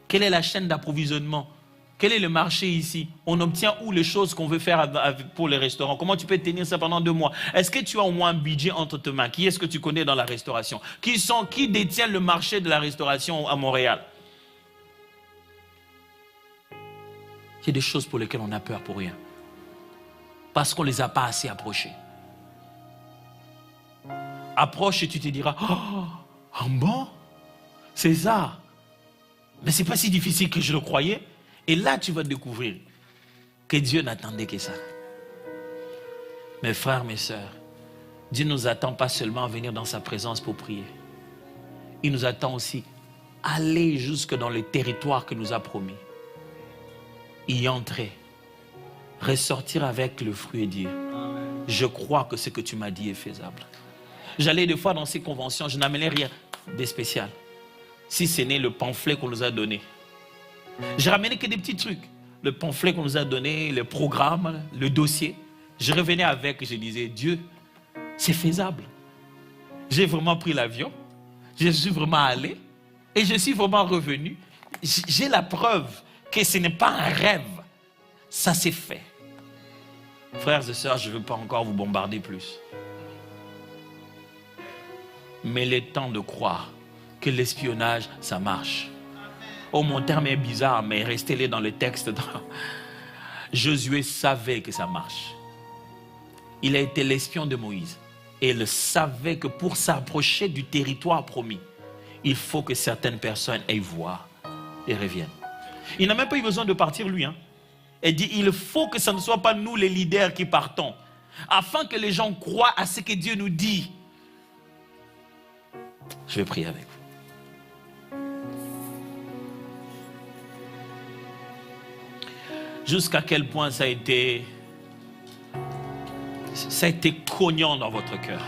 Quelle est la chaîne d'approvisionnement? Quel est le marché ici? On obtient où les choses qu'on veut faire pour les restaurants? Comment tu peux tenir ça pendant 2 mois? Est-ce que tu as au moins un budget entre tes mains? Qui est-ce que tu connais dans la restauration? Qui détient le marché de la restauration à Montréal? Il y a des choses pour lesquelles on a peur pour rien. Parce qu'on ne les a pas assez approchées. Approche et tu te diras, oh, bon? C'est ça. Mais ce n'est pas si difficile que je le croyais. Et là, tu vas découvrir que Dieu n'attendait que ça. Mes frères, mes sœurs, Dieu ne nous attend pas seulement à venir dans sa présence pour prier. Il nous attend aussi à aller jusque dans le territoire que nous a promis. Y entrer, ressortir avec le fruit et dire, je crois que ce que tu m'as dit est faisable. J'allais des fois dans ces conventions, je n'amenais rien de spécial. Si ce n'est le pamphlet qu'on nous a donné. Je ramenais que des petits trucs. Le pamphlet qu'on nous a donné, le programme, le dossier. Je revenais avec et je disais, Dieu, c'est faisable. J'ai vraiment pris l'avion. Je suis vraiment allé. Et je suis vraiment revenu. J'ai la preuve que ce n'est pas un rêve. Ça s'est fait. Frères et sœurs, je ne veux pas encore vous bombarder plus. Mais il est temps de croire que l'espionnage, ça marche. Oh, mon terme est bizarre, mais restez-les dans le texte. Josué savait que ça marche. Il a été l'espion de Moïse. Et il savait que pour s'approcher du territoire promis, il faut que certaines personnes aillent voir et reviennent. Il n'a même pas eu besoin de partir lui. Il dit, il faut que ce ne soit pas nous les leaders qui partons. Afin que les gens croient à ce que Dieu nous dit. Je vais prier avec vous. Jusqu'à quel point ça a été cognant dans votre cœur.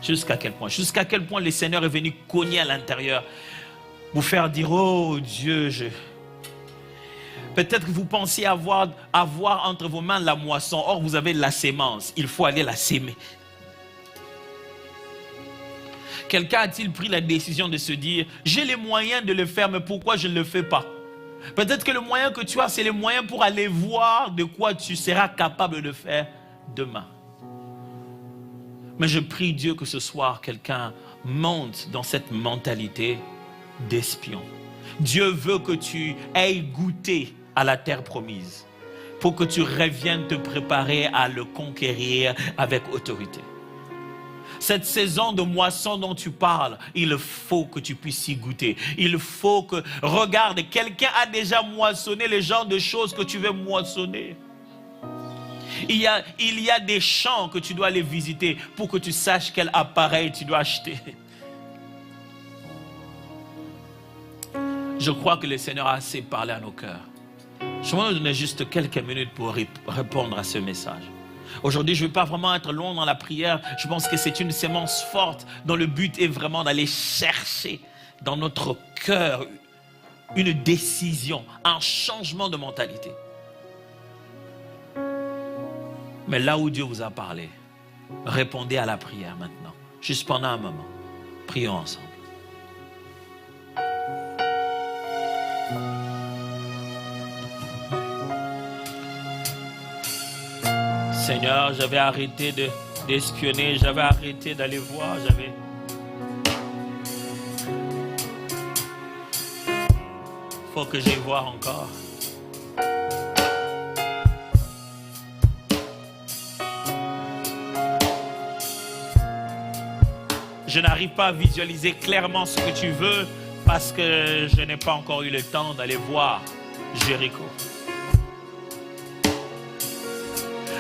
Jusqu'à quel point le Seigneur est venu cogner à l'intérieur. Vous faire dire, oh Dieu, peut-être que vous pensiez avoir entre vos mains la moisson. Or, vous avez la sémence. Il faut aller la s'aimer. Quelqu'un a-t-il pris la décision de se dire, j'ai les moyens de le faire, mais pourquoi je ne le fais pas? Peut-être que le moyen que tu as, c'est le moyen pour aller voir de quoi tu seras capable de faire demain. Mais je prie Dieu que ce soir, quelqu'un monte dans cette mentalité d'espion. Dieu veut que tu aies goûté à la terre promise pour que tu reviennes te préparer à le conquérir avec autorité. Cette saison de moisson dont tu parles, il faut que tu puisses y goûter. Il faut que, regarde, quelqu'un a déjà moissonné le genre de choses que tu veux moissonner. Il y a des champs que tu dois aller visiter pour que tu saches quel appareil tu dois acheter. Je crois que le Seigneur a assez parlé à nos cœurs. Je vais vous donner juste quelques minutes pour répondre à ce message. Aujourd'hui, je ne vais pas vraiment être long dans la prière. Je pense que c'est une sémence forte dont le but est vraiment d'aller chercher dans notre cœur une décision, un changement de mentalité. Mais là où Dieu vous a parlé, répondez à la prière maintenant. Juste pendant un moment. Prions ensemble. Seigneur, j'avais arrêté d'espionner, j'avais arrêté d'aller voir, faut que j'aille voir encore. Je n'arrive pas à visualiser clairement ce que tu veux parce que je n'ai pas encore eu le temps d'aller voir Jéricho.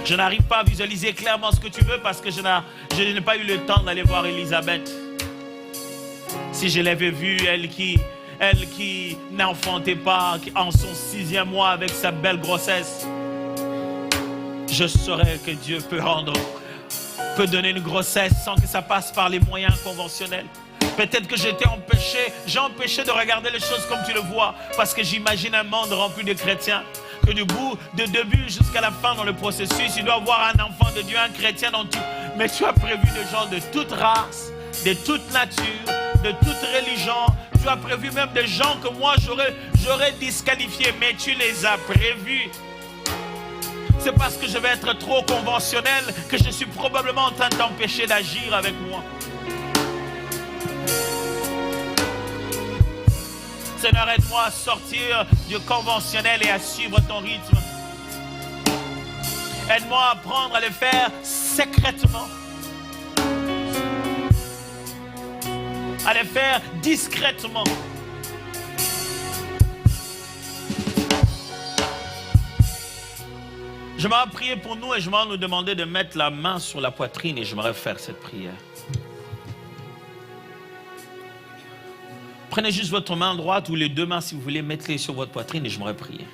Je n'arrive pas à visualiser clairement ce que tu veux parce que je n'ai pas eu le temps d'aller voir Élisabeth. Si je l'avais vue, elle qui n'enfantait pas en son 6e mois avec sa belle grossesse, je saurais que Dieu peut donner une grossesse sans que ça passe par les moyens conventionnels. Peut-être que j'ai empêché de regarder les choses comme tu le vois parce que j'imagine un monde rempli de chrétiens. Que du début jusqu'à la fin dans le processus, il doit avoir un enfant de Dieu, un chrétien mais tu as prévu des gens de toute race, de toute nature, de toute religion. Tu as prévu même des gens que moi j'aurais disqualifiés, mais tu les as prévus. C'est parce que je vais être trop conventionnel que je suis probablement en train de t'empêcher d'agir avec moi. Seigneur, aide-moi à sortir du conventionnel et à suivre ton rythme. Aide-moi à apprendre à le faire secrètement. À le faire discrètement. Je m'en vais prier pour nous et je m'en vais nous demander de mettre la main sur la poitrine et je m'en vais faire cette prière. Prenez juste votre main droite ou les deux mains si vous voulez, mettez-les sur votre poitrine et je m'aurais prié.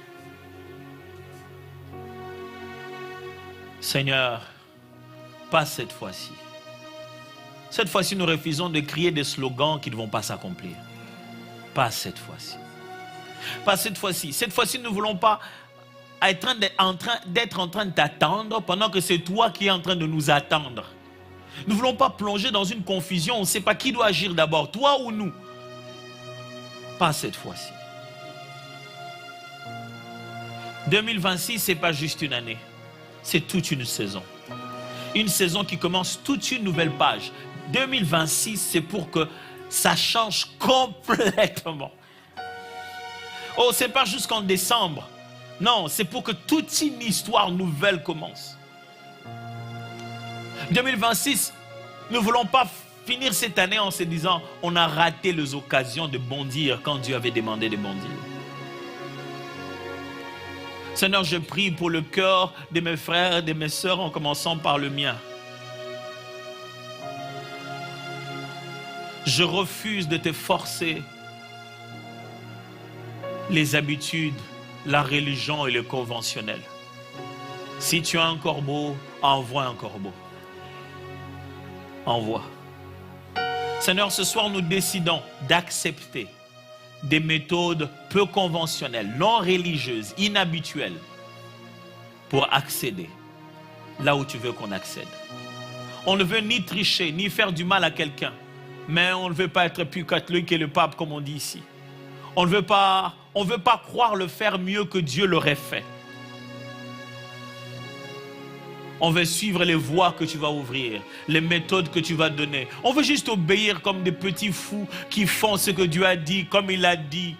Seigneur, pas cette fois-ci. Cette fois-ci, nous refusons de crier des slogans qui ne vont pas s'accomplir. Pas cette fois-ci. Pas cette fois-ci. Cette fois-ci, nous ne voulons pas être en train de t'attendre pendant que c'est toi qui es en train de nous attendre. Nous ne voulons pas plonger dans une confusion. On ne sait pas qui doit agir d'abord, toi ou nous. Pas cette fois-ci. 2026, ce n'est pas juste une année. C'est toute une saison. Une saison qui commence toute une nouvelle page. 2026, c'est pour que ça change complètement. Oh, c'est pas jusqu'en décembre. Non, c'est pour que toute une histoire nouvelle commence. 2026, nous ne voulons pas finir cette année en se disant on a raté les occasions de bondir quand Dieu avait demandé de bondir. Seigneur, je prie pour le cœur de mes frères et de mes sœurs en commençant par le mien. Je refuse de te forcer les habitudes, la religion et le conventionnel. Si tu as un corbeau, envoie un corbeau. Envoie. Seigneur, ce soir, nous décidons d'accepter des méthodes peu conventionnelles, non religieuses, inhabituelles, pour accéder là où tu veux qu'on accède. On ne veut ni tricher, ni faire du mal à quelqu'un, mais on ne veut pas être plus catholique que le pape, comme on dit ici. On ne veut pas croire le faire mieux que Dieu l'aurait fait. On veut suivre les voies que tu vas ouvrir, les méthodes que tu vas donner. On veut juste obéir comme des petits fous qui font ce que Dieu a dit, comme il a dit.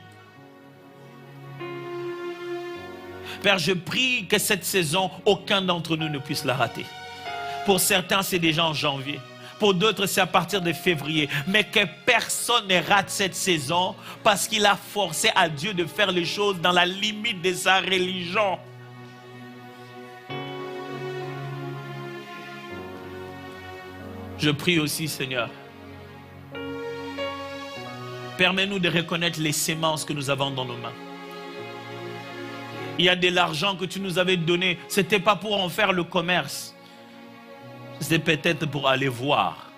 Père, je prie que cette saison, aucun d'entre nous ne puisse la rater. Pour certains, c'est déjà en janvier. Pour d'autres, c'est à partir de février. Mais que personne ne rate cette saison parce qu'il a forcé à Dieu de faire les choses dans la limite de sa religion. Je prie aussi, Seigneur, permets-nous de reconnaître les semences que nous avons dans nos mains. Il y a de l'argent que tu nous avais donné, ce n'était pas pour en faire le commerce. C'est peut-être pour aller voir.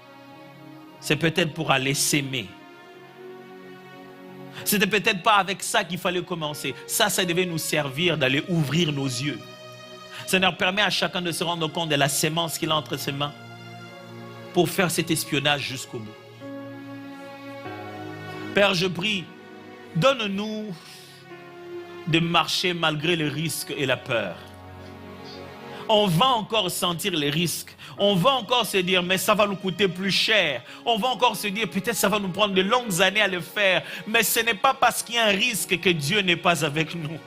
C'est peut-être pour aller s'aimer. C'était peut-être pas avec ça qu'il fallait commencer. Ça devait nous servir d'aller ouvrir nos yeux. Seigneur, permets à chacun de se rendre compte de la sémence qu'il a entre ses mains pour faire cet espionnage jusqu'au bout. Père, je prie, donne-nous de marcher malgré le risque et la peur. On va encore sentir les risques. On va encore se dire, mais ça va nous coûter plus cher. On va encore se dire, peut-être ça va nous prendre de longues années à le faire. Mais ce n'est pas parce qu'il y a un risque que Dieu n'est pas avec nous.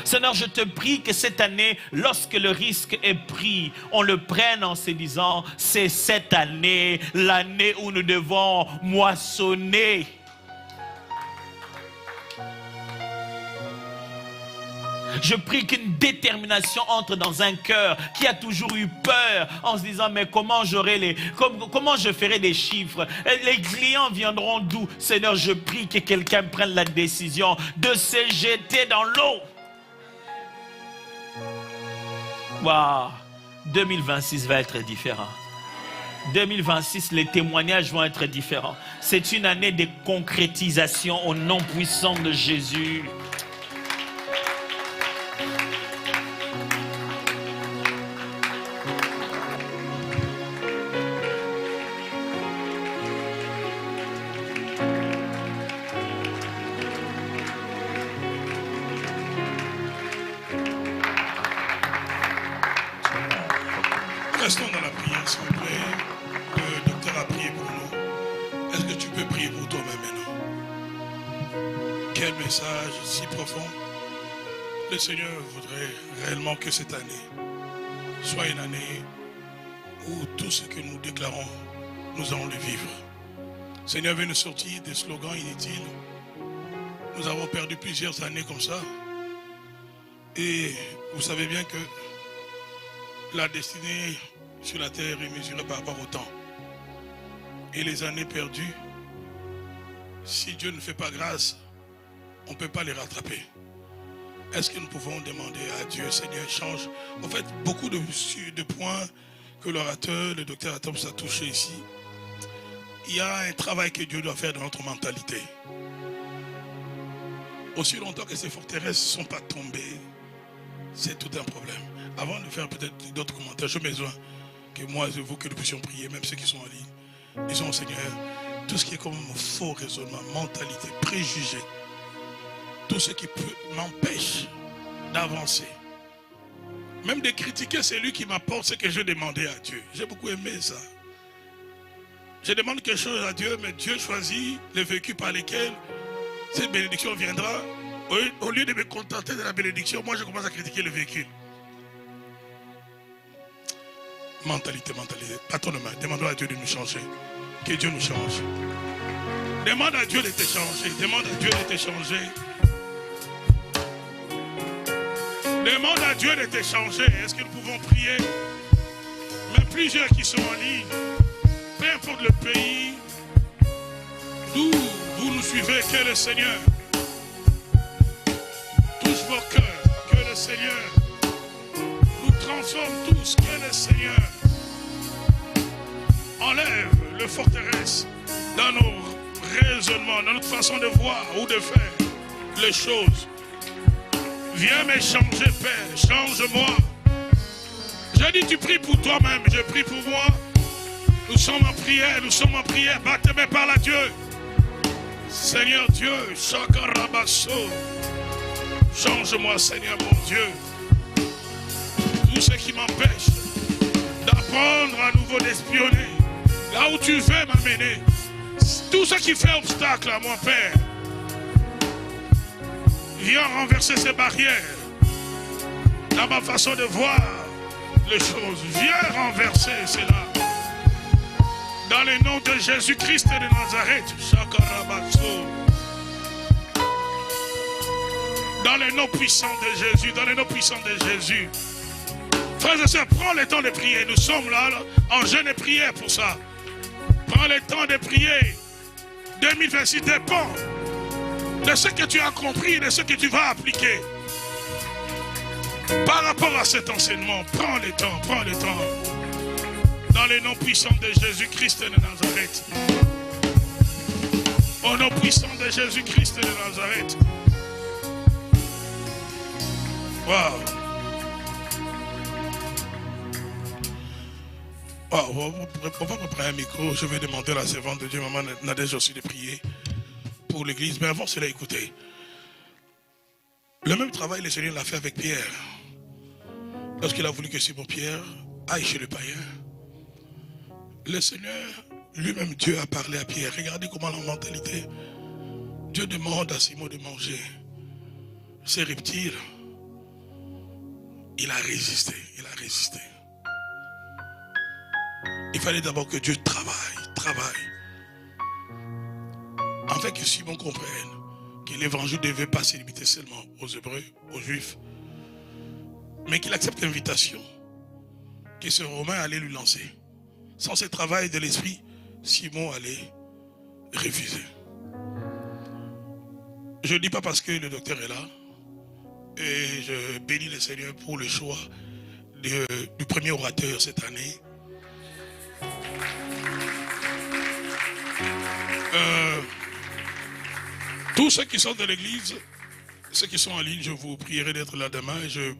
Seigneur, je te prie que cette année, lorsque le risque est pris, on le prenne en se disant, c'est cette année, l'année où nous devons moissonner. Je prie qu'une détermination entre dans un cœur qui a toujours eu peur en se disant, mais comment je ferai des chiffres? Les clients viendront d'où? Seigneur, je prie que quelqu'un prenne la décision de se jeter dans l'eau. Waouh, 2026 va être différent. 2026, les témoignages vont être différents. C'est une année de concrétisation au nom puissant de Jésus. Restons dans la prière, s'il vous plaît. Le docteur a prié pour nous. Est-ce que tu peux prier pour toi-même maintenant? Quel message si profond. Le Seigneur voudrait réellement que cette année soit une année où tout ce que nous déclarons, nous allons le vivre. Le Seigneur veut nous sortir des slogans inutiles. Nous avons perdu plusieurs années comme ça. Et vous savez bien que la destinée sur la terre est mesurée par rapport au temps. Et les années perdues, si Dieu ne fait pas grâce, on ne peut pas les rattraper. Est-ce que nous pouvons demander à Dieu, Seigneur, change? En fait, beaucoup de points que l'orateur, le docteur Atoms a touché ici. Il y a un travail que Dieu doit faire dans notre mentalité. Aussi longtemps que ces forteresses ne sont pas tombées, c'est tout un problème. Avant de faire peut-être d'autres commentaires, j'ai besoin que moi et vous, que nous puissions prier, même ceux qui sont en ligne. Disons, Seigneur, tout ce qui est comme faux raisonnement, mentalité, préjugé, tout ce qui m'empêche d'avancer. Même de critiquer celui qui m'apporte ce que j'ai demandé à Dieu. J'ai beaucoup aimé ça. Je demande quelque chose à Dieu, mais Dieu choisit les vécus par lesquels cette bénédiction viendra. Au lieu de me contenter de la bénédiction, moi je commence à critiquer le véhicule. Mentalité. Pas ton main. Demandons à Dieu de nous changer. Que Dieu nous change. Demande à Dieu de te changer. Demande à Dieu de te changer. Demande à Dieu de te changer. Est-ce que nous pouvons prier? Même plusieurs qui sont en ligne, peu importe le pays, d'où vous nous suivez, que le Seigneur touche vos cœurs, que le Seigneur nous transforme tous, que le Seigneur enlève le forteresse dans nos raisonnements, dans notre façon de voir ou de faire les choses. Viens me changer, Père, change-moi. Je dis, tu pries pour toi-même, je prie pour moi. Nous sommes en prière, battez mes par la Dieu. Seigneur Dieu, Shakarabasso, change-moi, Seigneur mon Dieu. Tout ce qui m'empêche d'apprendre à nouveau d'espionner, là où tu veux m'amener, tout ce qui fait obstacle à mon Père, viens renverser ces barrières dans ma façon de voir les choses. Viens renverser cela. Dans le nom de Jésus-Christ de Nazareth, Shakarabasso. Dans le nom puissant de Jésus, dans le nom puissant de Jésus. Frères et sœurs, prends le temps de prier. Nous sommes là en jeûne et prière pour ça. Prends le temps de prier. 2026 dépend de ce que tu as compris, de ce que tu vas appliquer. Par rapport à cet enseignement, prends le temps, prends le temps. Dans le nom puissant de Jésus-Christ de Nazareth. Au nom puissant de Jésus-Christ de Nazareth. Waouh. On va préparer un micro. Je vais demander à la servante de Dieu, maman Nadège aussi, de prier pour l'église. Mais avant cela, écoutez. Le même travail, le Seigneur l'a fait avec Pierre. Lorsqu'il a voulu que Simon Pierre aille chez le païen, le Seigneur, lui-même Dieu a parlé à Pierre. Regardez comment la mentalité. Dieu demande à Simon de manger ces reptiles. Il a résisté, il a résisté. Il fallait d'abord que Dieu travaille. Afin que Simon comprenne que l'évangile ne devait pas se limiter seulement aux Hébreux, aux Juifs, mais qu'il accepte l'invitation que ce Romain allait lui lancer. Sans ce travail de l'esprit, Simon allait refuser. Je ne dis pas parce que le docteur est là, et je bénis le Seigneur pour le choix du premier orateur cette année. Tous ceux qui sont de l'église, ceux qui sont en ligne, je vous prierai d'être là demain et je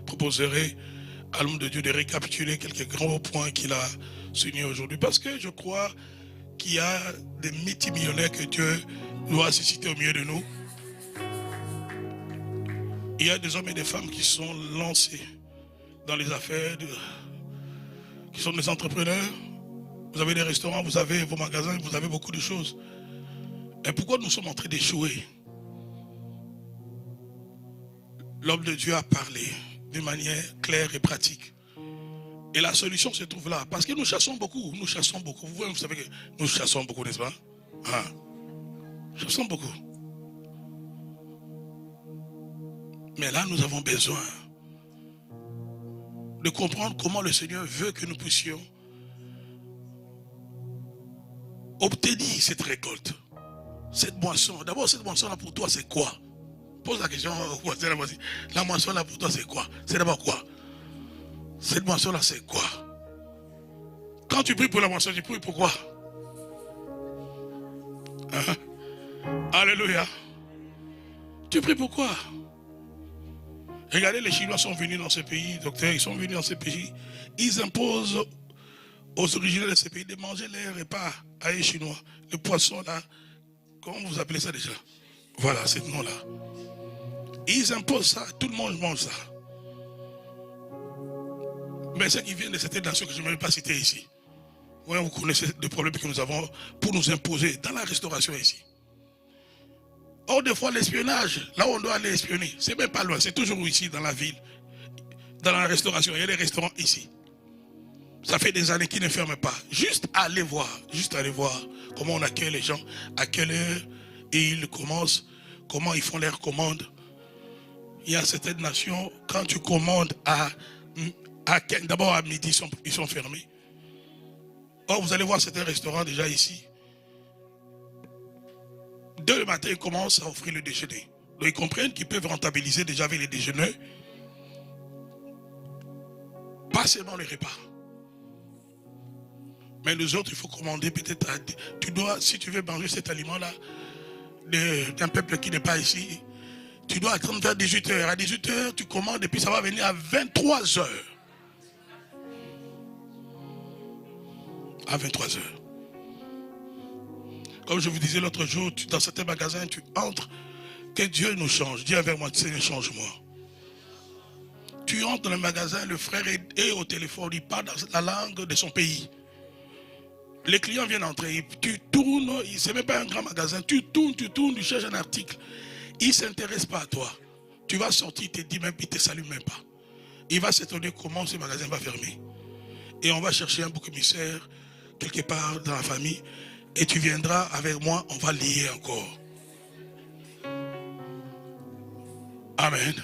proposerai à l'homme de Dieu de récapituler quelques grands points qu'il a soulignés aujourd'hui. Parce que je crois qu'il y a des multimillionnaires que Dieu doit susciter au milieu de nous. Il y a des hommes et des femmes qui sont lancés dans les affaires, qui sont des entrepreneurs. Vous avez des restaurants, vous avez vos magasins, vous avez beaucoup de choses. Et pourquoi nous sommes en train d'échouer? L'homme de Dieu a parlé d'une manière claire et pratique. Et la solution se trouve là. Parce que nous chassons beaucoup. Vous savez que nous chassons beaucoup, n'est-ce pas? Nous chassons beaucoup. Mais là, nous avons besoin de comprendre comment le Seigneur veut que nous puissions obtenir cette récolte, cette moisson. D'abord, cette moisson-là pour toi, c'est quoi? Pose la question. La moisson-là pour toi, c'est quoi? C'est d'abord quoi? Cette moisson-là, c'est quoi? Quand tu pries pour la moisson, tu pries pour quoi? Alléluia. Tu pries pour quoi? Regardez, les Chinois sont venus dans ce pays, docteur, ils sont venus dans ce pays. Ils imposent aux originaires de ce pays de manger les repas à les Chinois. Le poisson là, comment vous appelez ça déjà? Voilà, ce nom-là. Ils imposent ça, tout le monde mange ça. Mais ceux qui viennent de cette nation que je ne vais pas citer ici, Ouais, vous connaissez les problèmes que nous avons pour nous imposer dans la restauration ici. Or, des fois, l'espionnage, là où on doit aller espionner, c'est même pas loin, c'est toujours ici dans la ville. Dans la restauration, il y a des restaurants ici. Ça fait des années qu'ils ne ferment pas. Juste aller voir comment on accueille les gens, à quelle heure ils commencent, comment ils font leurs commandes. Il y a certaines nations, quand tu commandes d'abord à midi, ils sont fermés. Or, vous allez voir certains restaurants déjà ici. Dès le matin, ils commencent à offrir le déjeuner. Donc, ils comprennent qu'ils peuvent rentabiliser déjà avec les déjeuners. Pas seulement les repas. Mais nous autres, il faut commander peut-être. Tu dois, si tu veux manger cet aliment-là, d'un peuple qui n'est pas ici, tu dois attendre vers 18h. À 18h, tu commandes et puis ça va venir à 23h. À 23h. Comme je vous disais l'autre jour, dans certains magasins, tu entres, que Dieu nous change. Dis avec moi, Seigneur, change-moi. Tu entres dans le magasin, le frère est au téléphone, il parle dans la langue de son pays. Les clients viennent entrer, tu tournes, c'est même pas un grand magasin, tu tournes, tu cherches un article. Il ne s'intéresse pas à toi. Tu vas sortir, il te dit même, il ne te salue même pas. Il va s'étonner comment ce magasin va fermer. Et on va chercher un bouc émissaire quelque part dans la famille. Et tu viendras avec moi, on va lier encore. Amen.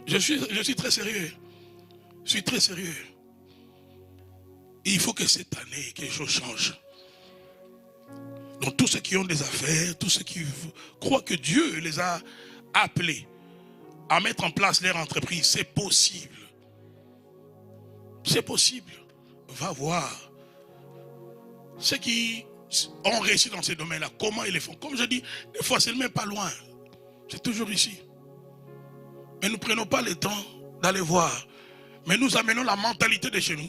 Je suis très sérieux. Je suis très sérieux. Il faut que cette année, quelque chose change. Donc tous ceux qui ont des affaires, tous ceux qui croient que Dieu les a appelés à mettre en place leur entreprise, c'est possible. C'est possible. Va voir. Ceux qui ont réussi dans ces domaines-là, comment ils les font. Comme je dis, des fois c'est même pas loin. C'est toujours ici. Mais nous ne prenons pas le temps d'aller voir. Mais nous amenons la mentalité de chez nous.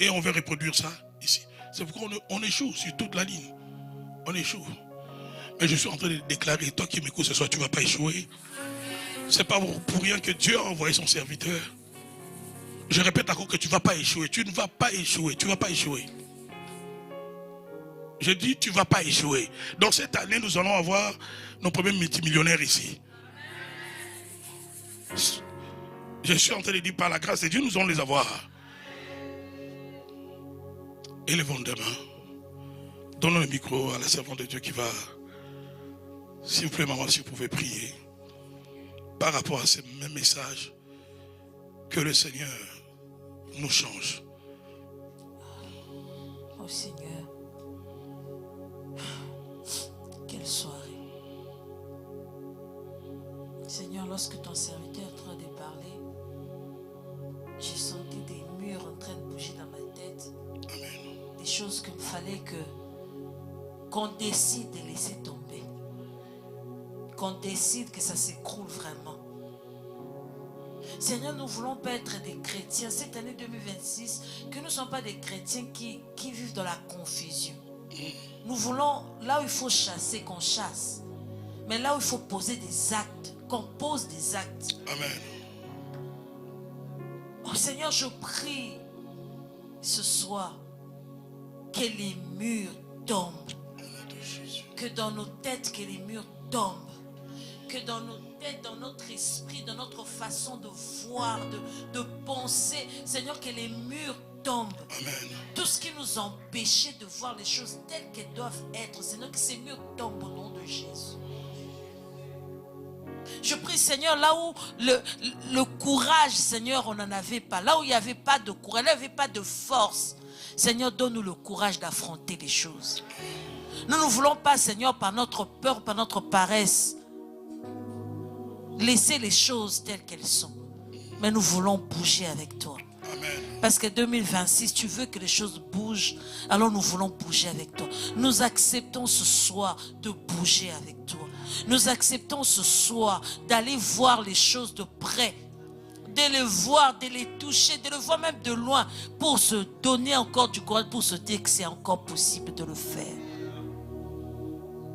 Et on veut reproduire ça ici. C'est pourquoi on échoue sur toute la ligne. On échoue. Mais je suis en train de déclarer, toi qui m'écoutes ce soir, tu ne vas pas échouer. Ce n'est pas pour rien que Dieu a envoyé son serviteur. Je répète encore que tu ne vas pas échouer. Tu ne vas pas échouer. Tu ne vas pas échouer. Je dis, tu ne vas pas échouer. Donc cette année, nous allons avoir nos premiers multimillionnaires ici. Je suis en train de dire, par la grâce de Dieu, nous allons les avoir. Élevons demain. Donnons le micro à la servante de Dieu qui va, s'il vous plaît, maman, si vous pouvez prier par rapport à ce même message, que le Seigneur nous change. Oh Seigneur, quelle soirée. Seigneur, lorsque ton serviteur est en train de parler, j'ai senti des murs en train de bouger dans ma tête. Amen. Des choses qu'il fallait qu'on décide de laisser tomber. Qu'on décide que ça s'écroule vraiment. Seigneur, nous ne voulons pas être des chrétiens cette année 2026, que nous ne sommes pas des chrétiens qui vivent dans la confusion. Nous voulons, là où il faut chasser, qu'on chasse. Mais là où il faut poser des actes, qu'on pose des actes. Amen. Oh Seigneur, je prie ce soir que les murs tombent. Que dans nos têtes, que les murs tombent. Que dans nos têtes, dans notre esprit, dans notre façon de voir, de penser, Seigneur, que les murs tombent. Amen. Tout ce qui nous empêchait de voir les choses telles qu'elles doivent être, Seigneur, que ces murs tombent au nom de Jésus. Je prie, Seigneur, là où le courage, Seigneur, on n'en avait pas. Là où il n'y avait pas de courage, là où il n'y avait pas de force. Seigneur, donne-nous le courage d'affronter les choses. Nous ne voulons pas, Seigneur, par notre peur, par notre paresse, laisser les choses telles qu'elles sont. Mais nous voulons bouger avec toi. Amen. Parce que 2026, tu veux que les choses bougent, alors nous voulons bouger avec toi. Nous acceptons ce soir de bouger avec toi. Nous acceptons ce soir d'aller voir les choses de près, de les voir, de les toucher, de les voir même de loin, pour se donner encore du courage, pour se dire que c'est encore possible de le faire.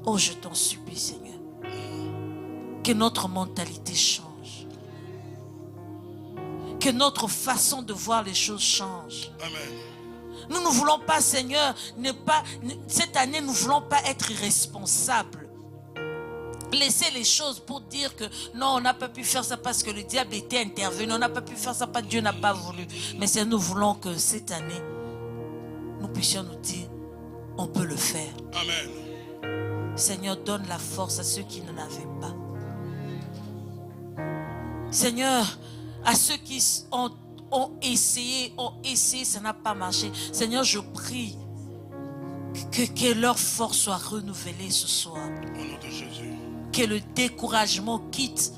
Oh, je t'en supplie, Seigneur, que notre mentalité change, que notre façon de voir les choses change. Amen. Nous ne voulons pas, Seigneur, cette année, nous ne voulons pas être irresponsables. Laisser les choses pour dire que non, on n'a pas pu faire ça parce que le diable était intervenu. On n'a pas pu faire ça parce que Dieu n'a pas voulu. Mais c'est nous voulons que cette année, nous puissions nous dire, on peut le faire. Amen. Seigneur, donne la force à ceux qui ne l'avaient pas. Seigneur, à ceux qui ont essayé, ça n'a pas marché. Seigneur, je prie que leur force soit renouvelée ce soir. Au nom de Jésus. Que le découragement quitte,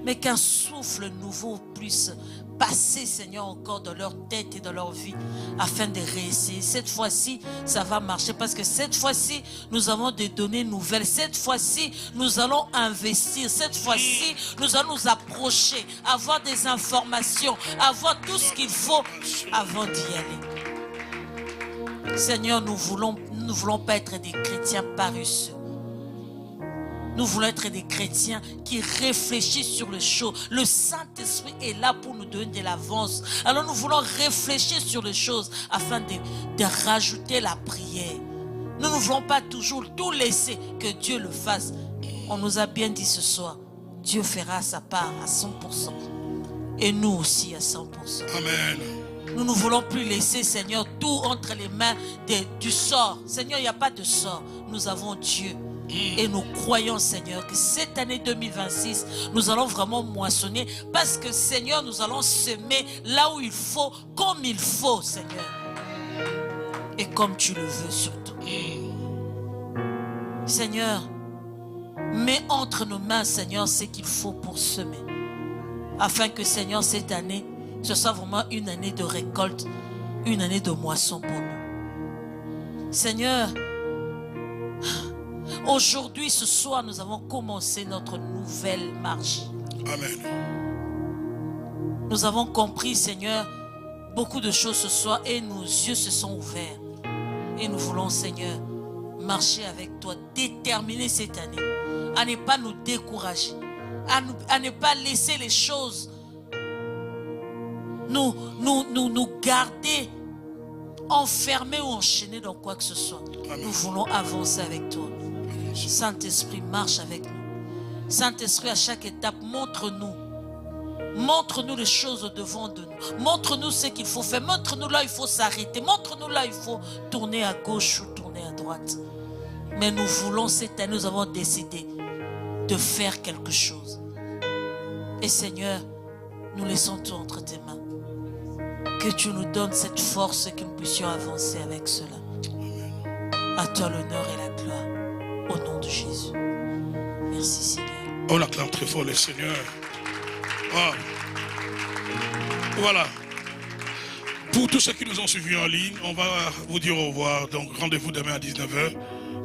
mais qu'un souffle nouveau puisse passer, Seigneur, encore dans leur tête et dans leur vie, afin de réessayer. Cette fois-ci, ça va marcher, parce que cette fois-ci, nous avons des données nouvelles. Cette fois-ci, nous allons investir. Cette fois-ci, nous allons nous approcher, avoir des informations, avoir tout ce qu'il faut avant d'y aller. Seigneur, nous ne voulons pas être des chrétiens paresseux. Nous voulons être des chrétiens qui réfléchissent sur les choses. Le Saint-Esprit est là pour nous donner de l'avance. Alors nous voulons réfléchir sur les choses afin de rajouter la prière. Nous ne voulons pas toujours tout laisser, que Dieu le fasse. On nous a bien dit ce soir, Dieu fera sa part à 100%. Et nous aussi à 100%. Amen. Nous ne voulons plus laisser, Seigneur, tout entre les mains du sort. Seigneur, il n'y a pas de sort. Nous avons Dieu. Et nous croyons, Seigneur, que cette année 2026, nous allons vraiment moissonner. Parce que, Seigneur, nous allons semer là où il faut, comme il faut, Seigneur. Et comme tu le veux surtout. Seigneur, mets entre nos mains, Seigneur, ce qu'il faut pour semer. Afin que, Seigneur, cette année, ce soit vraiment une année de récolte, une année de moisson pour nous. Seigneur, aujourd'hui, ce soir, nous avons commencé notre nouvelle marche. Amen. Nous avons compris, Seigneur, beaucoup de choses ce soir et nos yeux se sont ouverts. Et nous voulons, Seigneur, marcher avec toi, déterminer cette année, à ne pas nous décourager, à ne pas laisser les choses nous garder enfermés ou enchaînés dans quoi que ce soit. Amen. Nous voulons avancer avec toi. Saint-Esprit, marche avec nous. Saint-Esprit, à chaque étape, montre-nous. Montre-nous les choses au-devant de nous. Montre-nous ce qu'il faut faire. Montre-nous là où il faut s'arrêter. Montre-nous là où il faut tourner à gauche ou tourner à droite. Mais nous voulons cette année, nous avons décidé de faire quelque chose. Et Seigneur, nous laissons tout entre tes mains. Que tu nous donnes cette force et que nous puissions avancer avec cela. À toi l'honneur et la gloire. Au nom de Jésus. Merci Seigneur. On acclame très fort le Seigneur. Oh. Voilà. Pour tous ceux qui nous ont suivis en ligne, on va vous dire au revoir. Donc rendez-vous demain à 19h.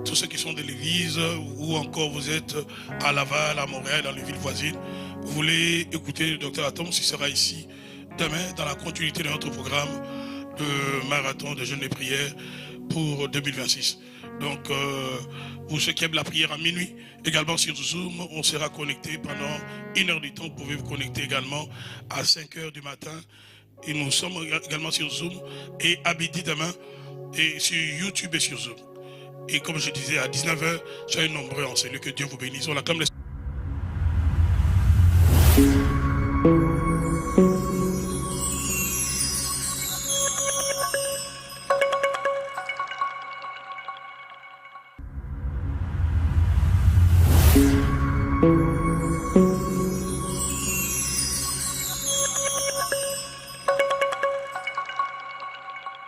Tous ceux qui sont de l'église ou encore vous êtes à Laval, à Montréal, dans les villes voisines, vous voulez écouter le docteur Atom, qui sera ici demain dans la continuité de notre programme de marathon de jeûne et prière pour 2026. Donc, pour ceux qui aiment la prière à minuit, également sur Zoom, on sera connecté pendant 1 heure du temps. Vous pouvez vous connecter également à 5 heures du matin. Et nous sommes également sur Zoom et à midi demain, et sur YouTube et sur Zoom. Et comme je disais, à 19h, soyez nombreux en celui que Dieu vous bénisse. On l'acclame.